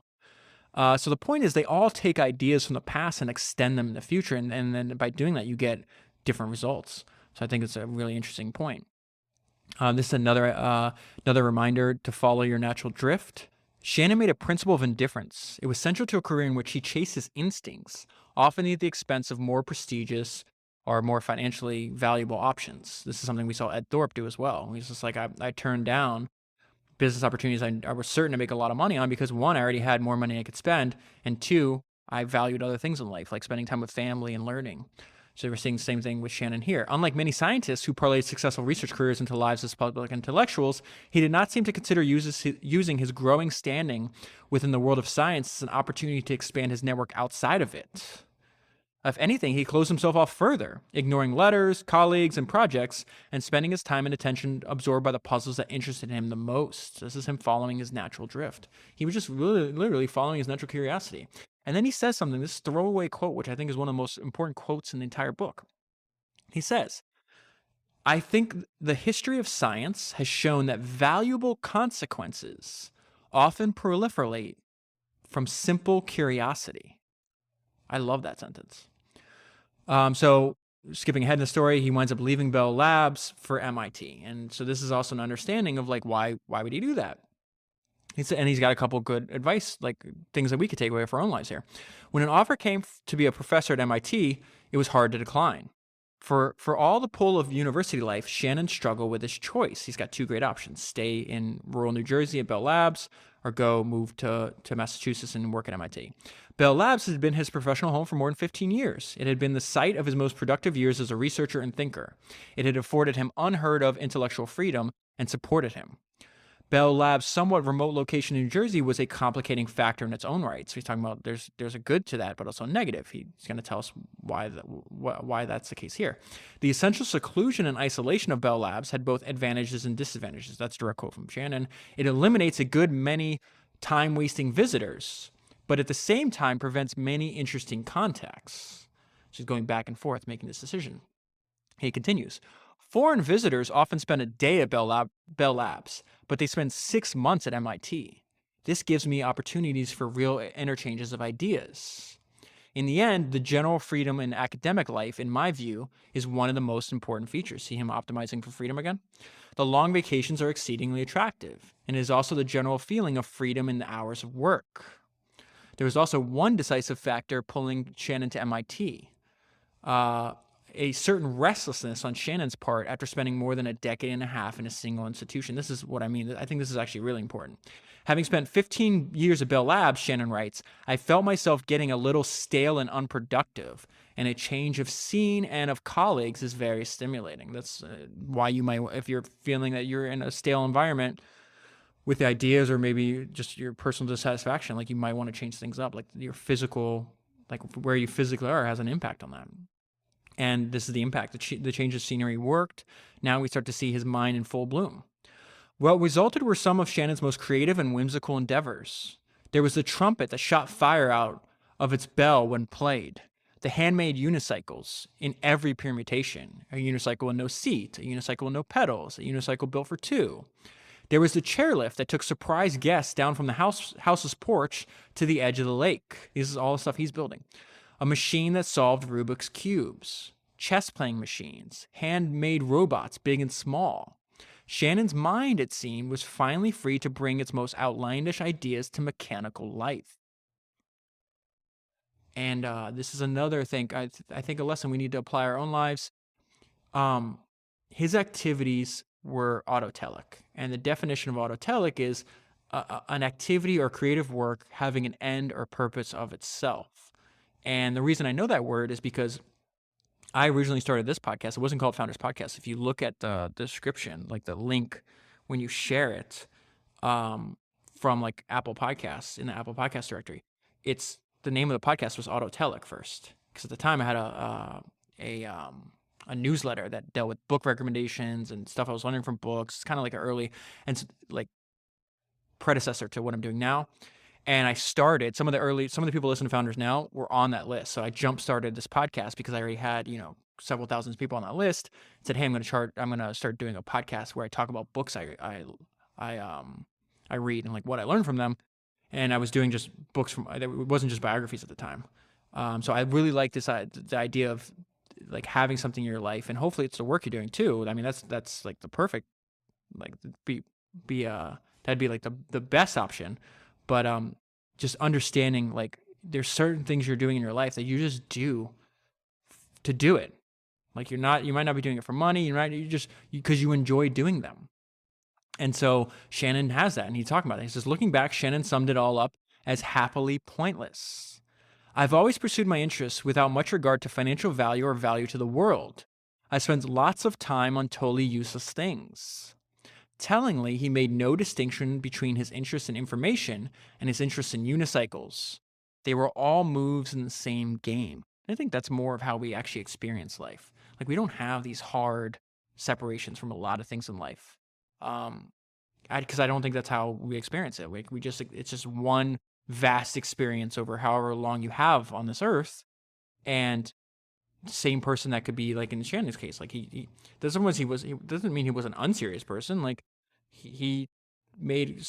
So the point is, they all take ideas from the past and extend them in the future. And then by doing that, you get different results. So I think it's a really interesting point. This is another reminder to follow your natural drift. Shannon made a principle of indifference. It was central to a career in which he chased his instincts, often at the expense of more prestigious or more financially valuable options. This is something we saw Ed Thorpe do as well. He's just like, I turned down business opportunities I was certain to make a lot of money on because, one, I already had more money I could spend, and two, I valued other things in life, like spending time with family and learning. So we're seeing the same thing with Shannon here. Unlike many scientists who parlayed successful research careers into lives as public intellectuals, he did not seem to consider using his growing standing within the world of science as an opportunity to expand his network outside of it. If anything, he closed himself off further, ignoring letters, colleagues, and projects, and spending his time and attention absorbed by the puzzles that interested him the most. This is him following his natural drift. He was just really, literally following his natural curiosity. And then he says something, this throwaway quote, which I think is one of the most important quotes in the entire book. He says, I think the history of science has shown that valuable consequences often proliferate from simple curiosity. I love that sentence. So skipping ahead in the story, he winds up leaving Bell Labs for MIT. And so this is also an understanding of why would he do that? And he's got a couple good advice, like things that we could take away for our own lives here. When an offer came to be a professor at MIT, it was hard to decline. For all the pull of university life, Shannon struggled with his choice. He's got two great options: stay in rural New Jersey at Bell Labs, or move to Massachusetts and work at MIT. Bell Labs had been his professional home for more than 15 years. It had been the site of his most productive years as a researcher and thinker. It had afforded him unheard of intellectual freedom and supported him. Bell Labs' somewhat remote location in New Jersey was a complicating factor in its own right. So he's talking about there's a good to that, but also a negative. He's going to tell us why that's the case here. The essential seclusion and isolation of Bell Labs had both advantages and disadvantages. That's a direct quote from Shannon. It eliminates a good many time-wasting visitors, but at the same time prevents many interesting contacts. She's going back and forth making this decision. He continues. Foreign visitors often spend a day at Bell Labs, but they spend 6 months at MIT. This gives me opportunities for real interchanges of ideas. In the end, the general freedom in academic life, in my view, is one of the most important features. See him optimizing for freedom again? The long vacations are exceedingly attractive, and it is also the general feeling of freedom in the hours of work. There was also one decisive factor pulling Shannon to MIT. A certain restlessness on Shannon's part after spending more than a decade and a half in a single institution. This is what I mean. I think this is actually really important. Having spent 15 years at Bell Labs, Shannon writes, I felt myself getting a little stale and unproductive, and a change of scene and of colleagues is very stimulating. That's why you might, if you're feeling that you're in a stale environment with the ideas or maybe just your personal dissatisfaction, like you might want to change things up, like your physical, like where you physically are has an impact on that. And this is the impact. The change of scenery worked. Now we start to see his mind in full bloom. What resulted were some of Shannon's most creative and whimsical endeavors. There was the trumpet that shot fire out of its bell when played, the handmade unicycles in every permutation, a unicycle with no seat, a unicycle with no pedals, a unicycle built for two. There was the chairlift that took surprise guests down from the house's porch to the edge of the lake. This is all the stuff he's building. A machine that solved Rubik's cubes, chess-playing machines, handmade robots, big and small. Shannon's mind, it seemed, was finally free to bring its most outlandish ideas to mechanical life. And this is another thing, I think a lesson we need to apply our own lives. His activities were autotelic. And the definition of autotelic is an activity or creative work having an end or purpose of itself. And the reason I know that word is because I originally started this podcast. It wasn't called Founders Podcast. If you look at the description, like the link when you share it from like Apple Podcasts in the Apple Podcast directory, it's the name of the podcast was Autotelic first. Because at the time I had a newsletter that dealt with book recommendations and stuff I was learning from books. It's kind of like an early and like predecessor to what I'm doing now. And I started some of the people listening to Founders Now were on that list. So I jump started this podcast because I already had, several thousands of people on that list. Said, hey, I'm going to start doing a podcast where I talk about books I read and like what I learned from them. And I was doing just books it wasn't just biographies at the time. So I really like this the idea of like having something in your life, and hopefully it's the work you're doing too. I mean, that's like the perfect, like that'd be like the best option. But just understanding like there's certain things you're doing in your life that you just do to do it. Like you might not be doing it for money, because you enjoy doing them. And so Shannon has that, and he's talking about it. He says, looking back, Shannon summed it all up as happily pointless. I've always pursued my interests without much regard to financial value or value to the world. I spent lots of time on totally useless things. Tellingly, he made no distinction between his interest in information and his interest in unicycles. They were all moves in the same game. I think that's more of how we actually experience life. Like we don't have these hard separations from a lot of things in life. Because I don't think that's how we experience it. It's just one vast experience over however long you have on this earth. And same person that could be like in Shannon's case, like he doesn't mean he was an unserious person. Like he made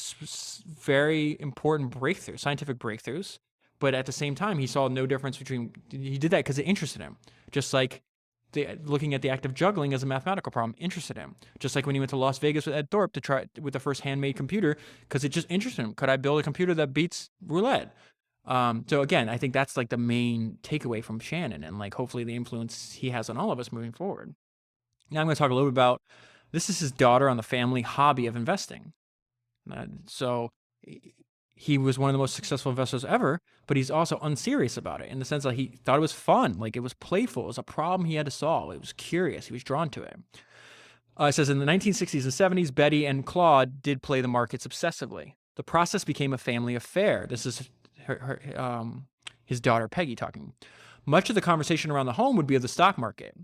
very important breakthroughs, scientific breakthroughs, but at the same time he saw no difference he did that because it interested him. Just like looking at the act of juggling as a mathematical problem interested him. Just like when he went to Las Vegas with Ed Thorpe to try with the first handmade computer, because it just interested him. Could I build a computer that beats roulette? So again, I think that's like the main takeaway from Shannon, and like hopefully the influence he has on all of us moving forward. Now I'm going to talk a little bit about, this is his daughter on the family hobby of investing. So he was one of the most successful investors ever, but he's also unserious about it in the sense that he thought it was fun, like it was playful, it was a problem he had to solve, it was curious, he was drawn to it. It says in the 1960s and 70s, Betty and Claude did play the markets obsessively. The process became a family affair. This is his daughter Peggy talking. Much of the conversation around the home would be of the stock market.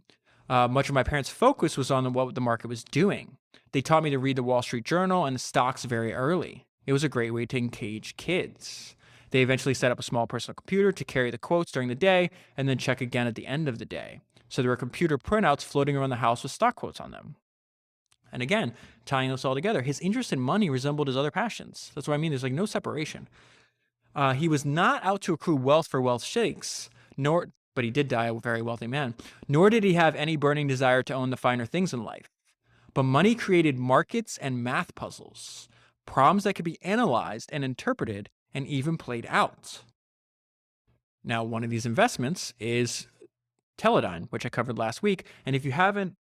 Much of my parents' focus was on what the market was doing. They taught me to read the Wall Street Journal and the stocks very early. It was a great way to engage kids. They eventually set up a small personal computer to carry the quotes during the day and then check again at the end of the day. So there were computer printouts floating around the house with stock quotes on them. And again, tying this all together, his interest in money resembled his other passions. That's what I mean. There's like no separation. He was not out to accrue wealth for wealth's sakes, but he did die a very wealthy man, nor did he have any burning desire to own the finer things in life. But money created markets and math puzzles, problems that could be analyzed and interpreted and even played out. Now, one of these investments is Teledyne, which I covered last week. And if you haven't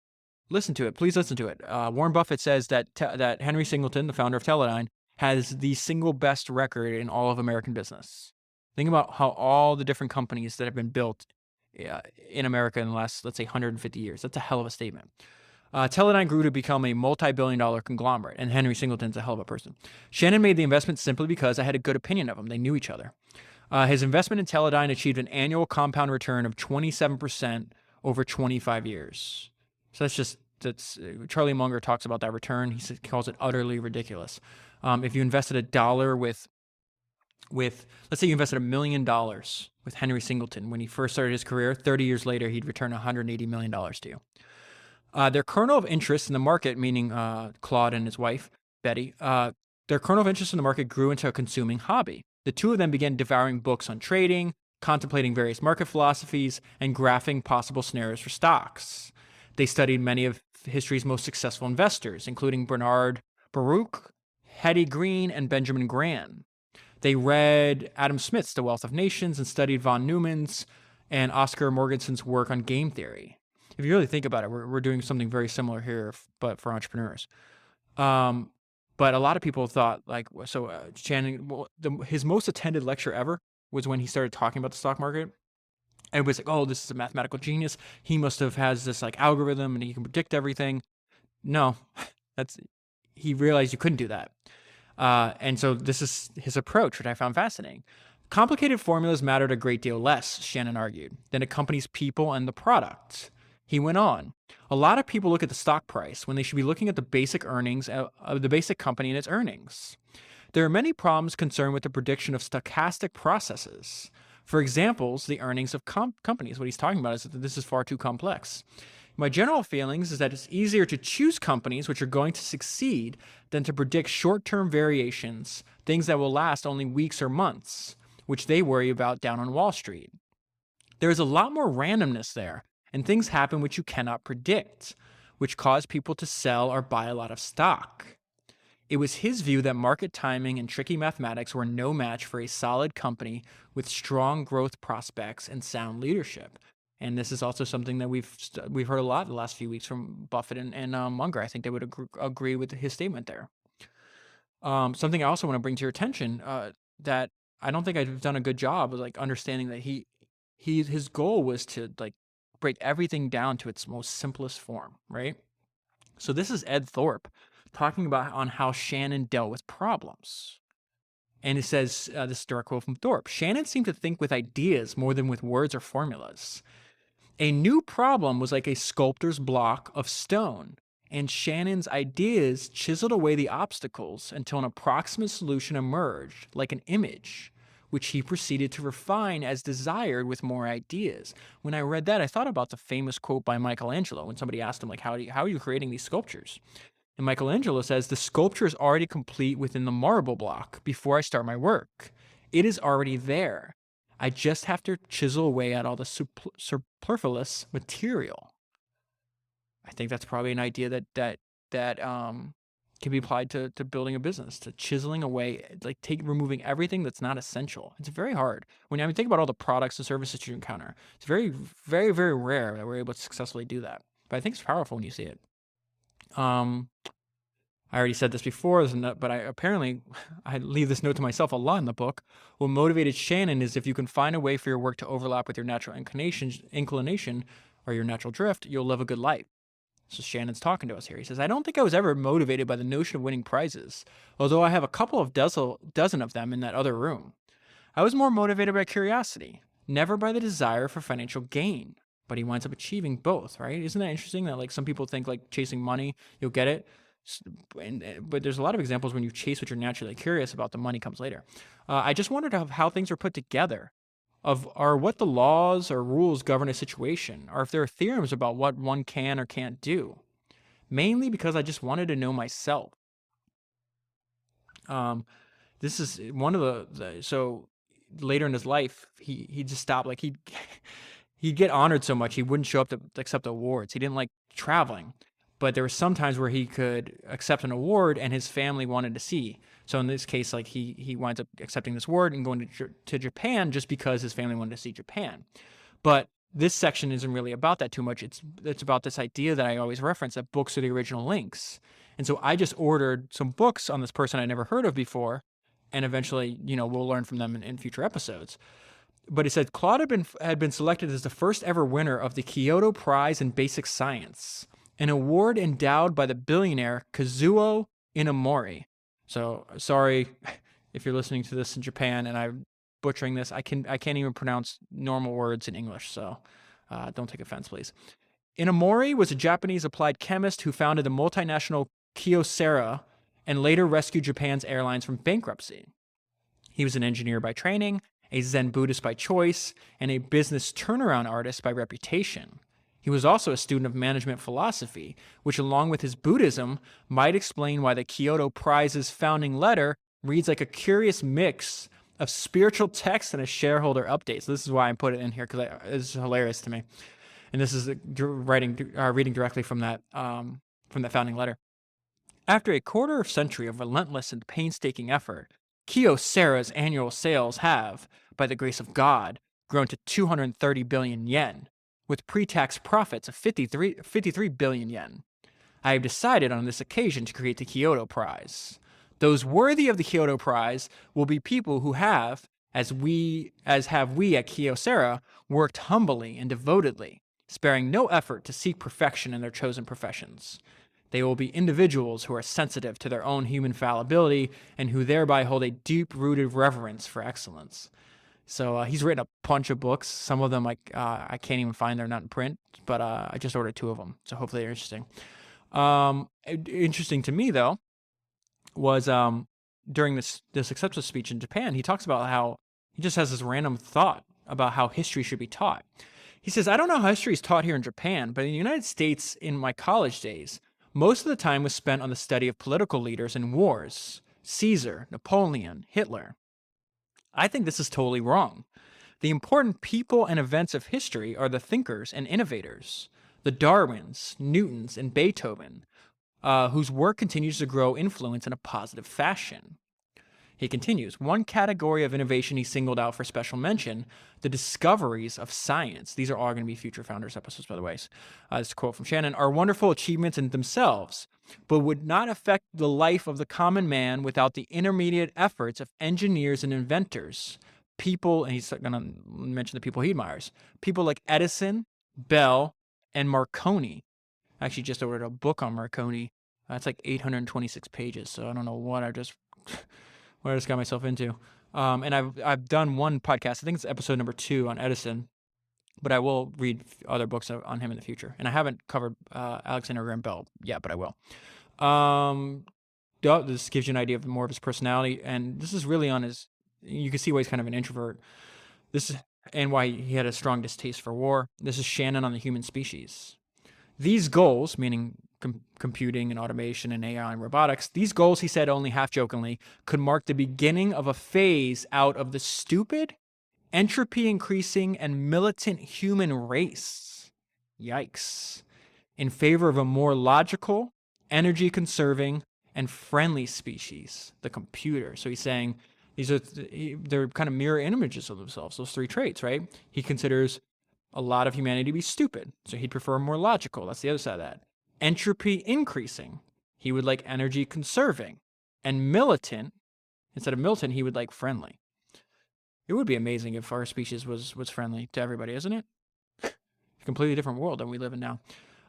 listened to it, please listen to it. Warren Buffett says that Henry Singleton, the founder of Teledyne, has the single best record in all of American business. Think about how all the different companies that have been built in America in the last, let's say, 150 years. That's a hell of a statement. Teledyne grew to become a multi-billion-dollar conglomerate, and Henry Singleton's a hell of a person. Shannon made the investment simply because I had a good opinion of him. They knew each other. His investment in Teledyne achieved an annual compound return of 27% over 25 years. So that's Charlie Munger talks about that return. He calls it utterly ridiculous. If you invested $1 with let's say you invested $1 million with Henry Singleton when he first started his career, 30 years later, he'd return $180 million to you. Their kernel of interest in the market, meaning Claude and his wife, Betty, their kernel of interest in the market grew into a consuming hobby. The two of them began devouring books on trading, contemplating various market philosophies, and graphing possible scenarios for stocks. They studied many of history's most successful investors, including Bernard Baruch, Hetty Green, and Benjamin Graham. They read Adam Smith's The Wealth of Nations and studied von Neumann's and Oscar Morgenson's work on game theory. If you really think about it, we're doing something very similar here, but for entrepreneurs. But a lot of people thought, Shannon, his most attended lecture ever was when he started talking about the stock market. Everybody's like, oh, this is a mathematical genius. He must have has this like algorithm and he can predict everything. No, he realized you couldn't do that. And so this is his approach, which I found fascinating. Complicated formulas mattered a great deal less, Shannon argued, than a company's people and the product. He went on, a lot of people look at the stock price when they should be looking at the basic earnings of the basic company and its earnings. There are many problems concerned with the prediction of stochastic processes. For examples, the earnings of companies. What he's talking about is that this is far too complex. My general feelings is that it's easier to choose companies which are going to succeed than to predict short-term variations, things that will last only weeks or months, which they worry about down on Wall Street. There is a lot more randomness there, and things happen which you cannot predict, which cause people to sell or buy a lot of stock. It was his view that market timing and tricky mathematics were no match for a solid company with strong growth prospects and sound leadership. And this is also something that we've heard a lot the last few weeks from Buffett and Munger. I think they would agree with his statement there. Something I also want to bring to your attention that I don't think I've done a good job of like understanding that his goal was to like break everything down to its most simplest form, right? So this is Ed Thorpe talking about on how Shannon dealt with problems. And it says, this is a direct quote from Thorpe, Shannon seemed to think with ideas more than with words or formulas. A new problem was like a sculptor's block of stone, and Shannon's ideas chiseled away the obstacles until an approximate solution emerged, like an image, which he proceeded to refine as desired with more ideas. When I read that, I thought about the famous quote by Michelangelo when somebody asked him, like, how are you creating these sculptures? And Michelangelo says, the sculpture is already complete within the marble block before I start my work. It is already there. I just have to chisel away at all the superfluous material. I think that's probably an idea that can be applied to building a business, to chiseling away, like removing everything that's not essential. It's very hard. When I think about all the products and services you encounter, it's very, very, very rare that we're able to successfully do that. But I think it's powerful when you see it. I already said this before, but I leave this note to myself a lot in the book. What motivated Shannon is if you can find a way for your work to overlap with your natural inclination or your natural drift, you'll live a good life. So Shannon's talking to us here. He says, I don't think I was ever motivated by the notion of winning prizes, although I have a couple of dozen of them in that other room. I was more motivated by curiosity, never by the desire for financial gain. But he winds up achieving both, right? Isn't that interesting that like some people think like chasing money, you'll get it? But there's a lot of examples when you chase what you're naturally curious about, the money comes later. I just wondered how things are put together, or what the laws or rules govern a situation, or if there are theorems about what one can or can't do. Mainly because I just wanted to know myself. This is one of so later in his life, he just stopped. Like he'd get honored so much he wouldn't show up to accept awards. He didn't like traveling. But there were some times where he could accept an award and his family wanted to see. So in this case, like he winds up accepting this award and going to Japan just because his family wanted to see Japan. But this section isn't really about that too much. It's about this idea that I always reference, that books are the original links. And so I just ordered some books on this person I never heard of before, and eventually, we'll learn from them in future episodes. But he said Claude had been selected as the first ever winner of the Kyoto Prize in Basic Science, an award endowed by the billionaire Kazuo Inamori. So sorry if you're listening to this in Japan and I'm butchering this. I can't even pronounce normal words in English, so don't take offense, please. Inamori was a Japanese applied chemist who founded the multinational Kyocera and later rescued Japan's airlines from bankruptcy. He was an engineer by training, a Zen Buddhist by choice, and a business turnaround artist by reputation. He was also a student of management philosophy, which along with his Buddhism might explain why the Kyoto Prize's founding letter reads like a curious mix of spiritual text and a shareholder update. So this is why I put it in here, because it's hilarious to me. And this is reading directly from that founding letter. After a quarter century of relentless and painstaking effort, Kyocera's annual sales have, by the grace of God, grown to 230 billion yen, with pre-tax profits of 53 billion yen. I have decided on this occasion to create the Kyoto Prize. Those worthy of the Kyoto Prize will be people who have, as have we at Kyocera, worked humbly and devotedly, sparing no effort to seek perfection in their chosen professions. They will be individuals who are sensitive to their own human fallibility and who thereby hold a deep-rooted reverence for excellence. So he's written a bunch of books. Some of them I can't even find; they're not in print. But I just ordered 2 of them, so hopefully they're interesting. Interesting to me though was during this acceptance speech in Japan, he talks about how he just has this random thought about how history should be taught. He says, I don't know how history is taught here in Japan, but in the United States in my college days, most of the time was spent on the study of political leaders and wars. Caesar, Napoleon, Hitler. I think this is totally wrong. The important people and events of history are the thinkers and innovators, the Darwins, Newtons, and Beethoven, whose work continues to grow influence in a positive fashion. He continues, one category of innovation he singled out for special mention, the discoveries of science. These are all going to be future Founders episodes, by the way. This is a quote from Shannon, are wonderful achievements in themselves, but would not affect the life of the common man without the intermediate efforts of engineers and inventors. People, and he's going to mention the people he admires, people like Edison, Bell, and Marconi. I actually just ordered a book on Marconi. It's like 826 pages, so I don't know what I just got myself into. And I've done one podcast, I think it's episode number 2 on Edison, but I will read other books on him in the future. And I haven't covered Alexander Graham Bell yet, but I will. This gives you an idea of more of his personality, and this is really on his, you can see why he's kind of an introvert. And why he had a strong distaste for war. This is Shannon on the human species. These goals, meaning computing and automation and AI and robotics, these goals, he said only half-jokingly, could mark the beginning of a phase out of the stupid, entropy-increasing, and militant human race. Yikes. In favor of a more logical, energy-conserving, and friendly species, the computer. So he's saying they're kind of mirror images of themselves, those 3 traits, right? He considers a lot of humanity to be stupid, so he'd prefer more logical. That's the other side of that. Entropy increasing. he would like energy conserving. And militant, instead of militant, he would like friendly. It would be amazing if our species was friendly to everybody, isn't it? A completely different world than we live in now.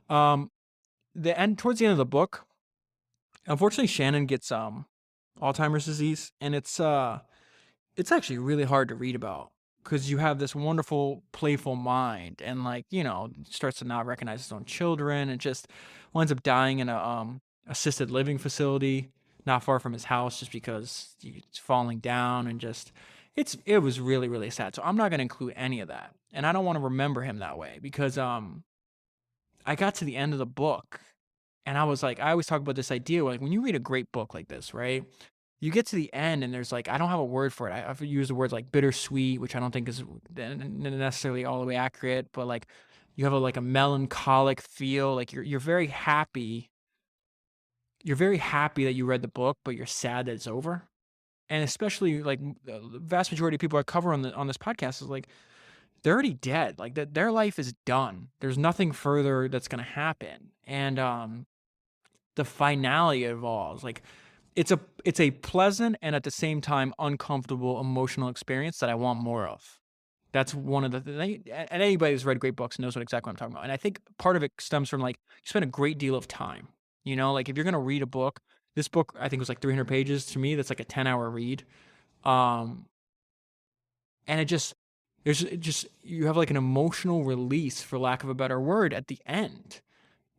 Towards the end of the book, unfortunately, Shannon gets Alzheimer's disease, and it's actually really hard to read about because you have this wonderful, playful mind, and like starts to not recognize his own children, and just winds up dying in a assisted living facility not far from his house, just because it's falling down, and just it was really, really sad. So I'm not going to include any of that, and I don't want to remember him that way because I got to the end of the book, and I was like, I always talk about this idea, like when you read a great book like this, right? You get to the end, and there's like, I don't have a word for it. I've used the words like bittersweet, which I don't think is necessarily all the way accurate, but like you have like a melancholic feel, like you're very happy. You're very happy that you read the book, but you're sad that it's over. And especially like the vast majority of people I cover on this podcast is like, they're already dead. Like their life is done. There's nothing further that's gonna happen. And the finality of all is like, it's a pleasant and at the same time uncomfortable emotional experience that I want more of. That's one of and anybody who's read great books knows exactly what I'm talking about. And I think part of it stems from like, you spend a great deal of time. Like if you're gonna read a book, this book I think was like 300 pages to me. That's like a 10-hour read. And you have like an emotional release, for lack of a better word, at the end.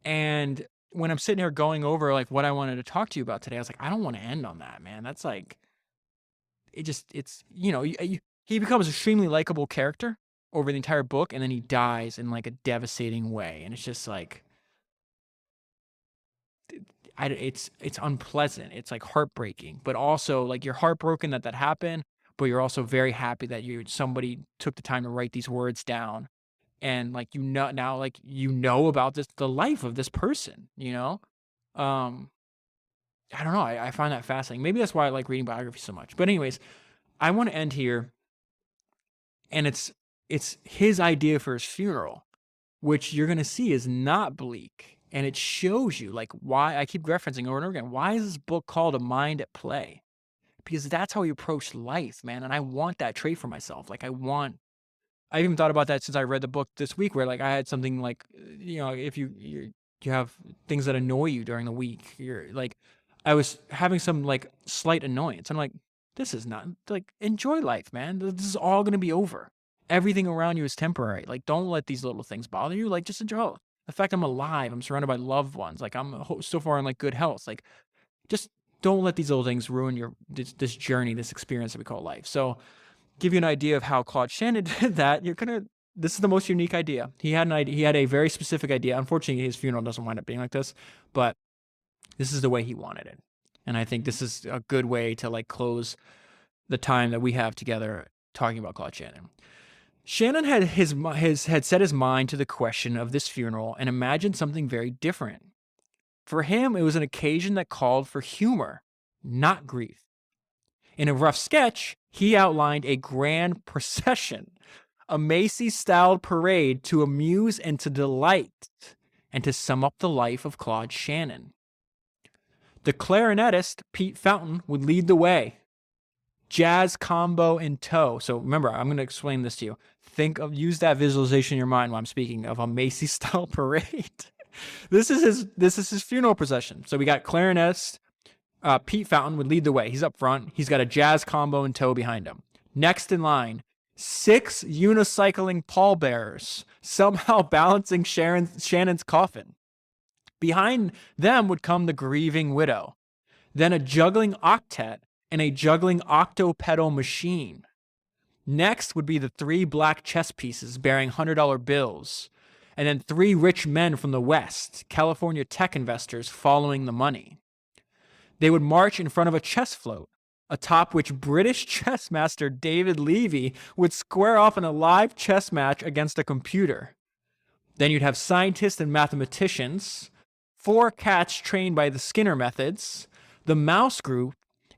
And when I'm sitting here going over like what I wanted to talk to you about today, I was like, I don't want to end on that, man. That's like, he becomes an extremely likable character over the entire book, and then he dies in like a devastating way. And it's just like, it's unpleasant. It's like heartbreaking, but also like you're heartbroken that happened, but you're also very happy that somebody took the time to write these words down, and like now like about the life of this person. I don't know. I find that fascinating. Maybe that's why I like reading biographies so much. But anyways, I want to end here, and it's his idea for his funeral, which you're gonna see is not bleak. And it shows you like why I keep referencing over and over again. Why is this book called A Mind at Play? Because that's how he approached life, man. And I want that trait for myself. Like I even thought about that since I read the book this week, where like I had something like, if you have things that annoy you during the week, you're like, I was having some like slight annoyance. I'm like, this is not like, enjoy life, man. This is all going to be over. Everything around you is temporary. Like, don't let these little things bother you. Like, just enjoy the fact I'm alive. I'm surrounded by loved ones. Like, I'm so far in like good health. Like, just don't let these little things ruin this journey, this experience that we call life. So, give you an idea of how Claude Shannon did that. This is the most unique idea. He had an idea. He had a very specific idea. Unfortunately, his funeral doesn't wind up being like this, but this is the way he wanted it. And I think this is a good way to like close the time that we have together talking about Claude Shannon. Shannon had set his mind to the question of this funeral and imagined something very different. For him, it was an occasion that called for humor, not grief. In a rough sketch, he outlined a grand procession, a Macy's-styled parade to amuse and to delight, and to sum up the life of Claude Shannon. The clarinetist, Pete Fountain, would lead the way. Jazz combo in tow. So remember, I'm going to explain this to you. Use that visualization in your mind while I'm speaking of a Macy's-style parade. This is his funeral procession. So we got clarinetist, Pete Fountain would lead the way. He's up front. He's got a jazz combo in tow behind him. Next in line, 6 unicycling pallbearers, somehow balancing Shannon's coffin. Behind them would come the grieving widow. Then a juggling octet and a juggling octopedal machine. Next would be the 3 black chess pieces bearing $100 bills. And then 3 rich men from the West, California tech investors, following the money. They would march in front of a chess float, atop which British chess master David Levy would square off in a live chess match against a computer. Then you'd have scientists and mathematicians, 4 cats trained by the Skinner methods, the mouse group,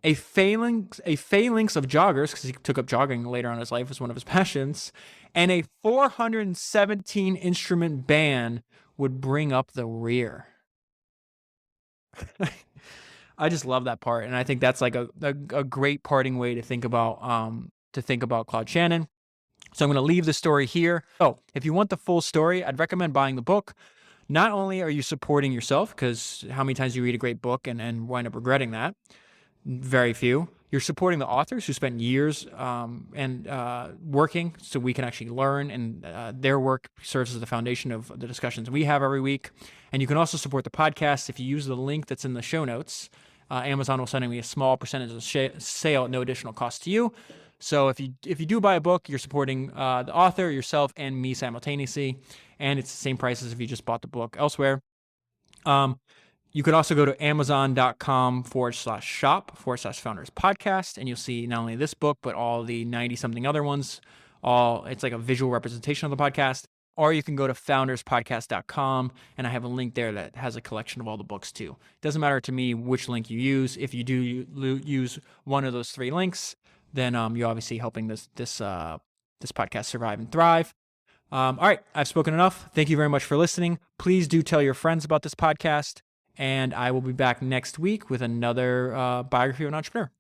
a phalanx of joggers, because he took up jogging later on in his life as one of his passions, and a 417 instrument band would bring up the rear. I just love that part, and I think that's like a great parting way to think about Claude Shannon. So I'm going to leave the story here. Oh, if you want the full story, I'd recommend buying the book. Not only are you supporting yourself, because how many times you read a great book and wind up regretting that? Very few. You're supporting the authors who spent years working so we can actually learn, and their work serves as the foundation of the discussions we have every week. And you can also support the podcast if you use the link that's in the show notes. Amazon will send me a small percentage of the sale at no additional cost to you. So if you do buy a book, you're supporting the author, yourself, and me simultaneously, and it's the same price as if you just bought the book elsewhere. You could also go to amazon.com/shop/founders podcast, and you'll see not only this book, but all the 90 something other ones. It's like a visual representation of the podcast. Or you can go to founderspodcast.com, and I have a link there that has a collection of all the books too. It doesn't matter to me which link you use. If you do use one of those three links, then you're obviously helping this podcast survive and thrive. All right, I've spoken enough. Thank you very much for listening. Please do tell your friends about this podcast, and I will be back next week with another biography of an entrepreneur.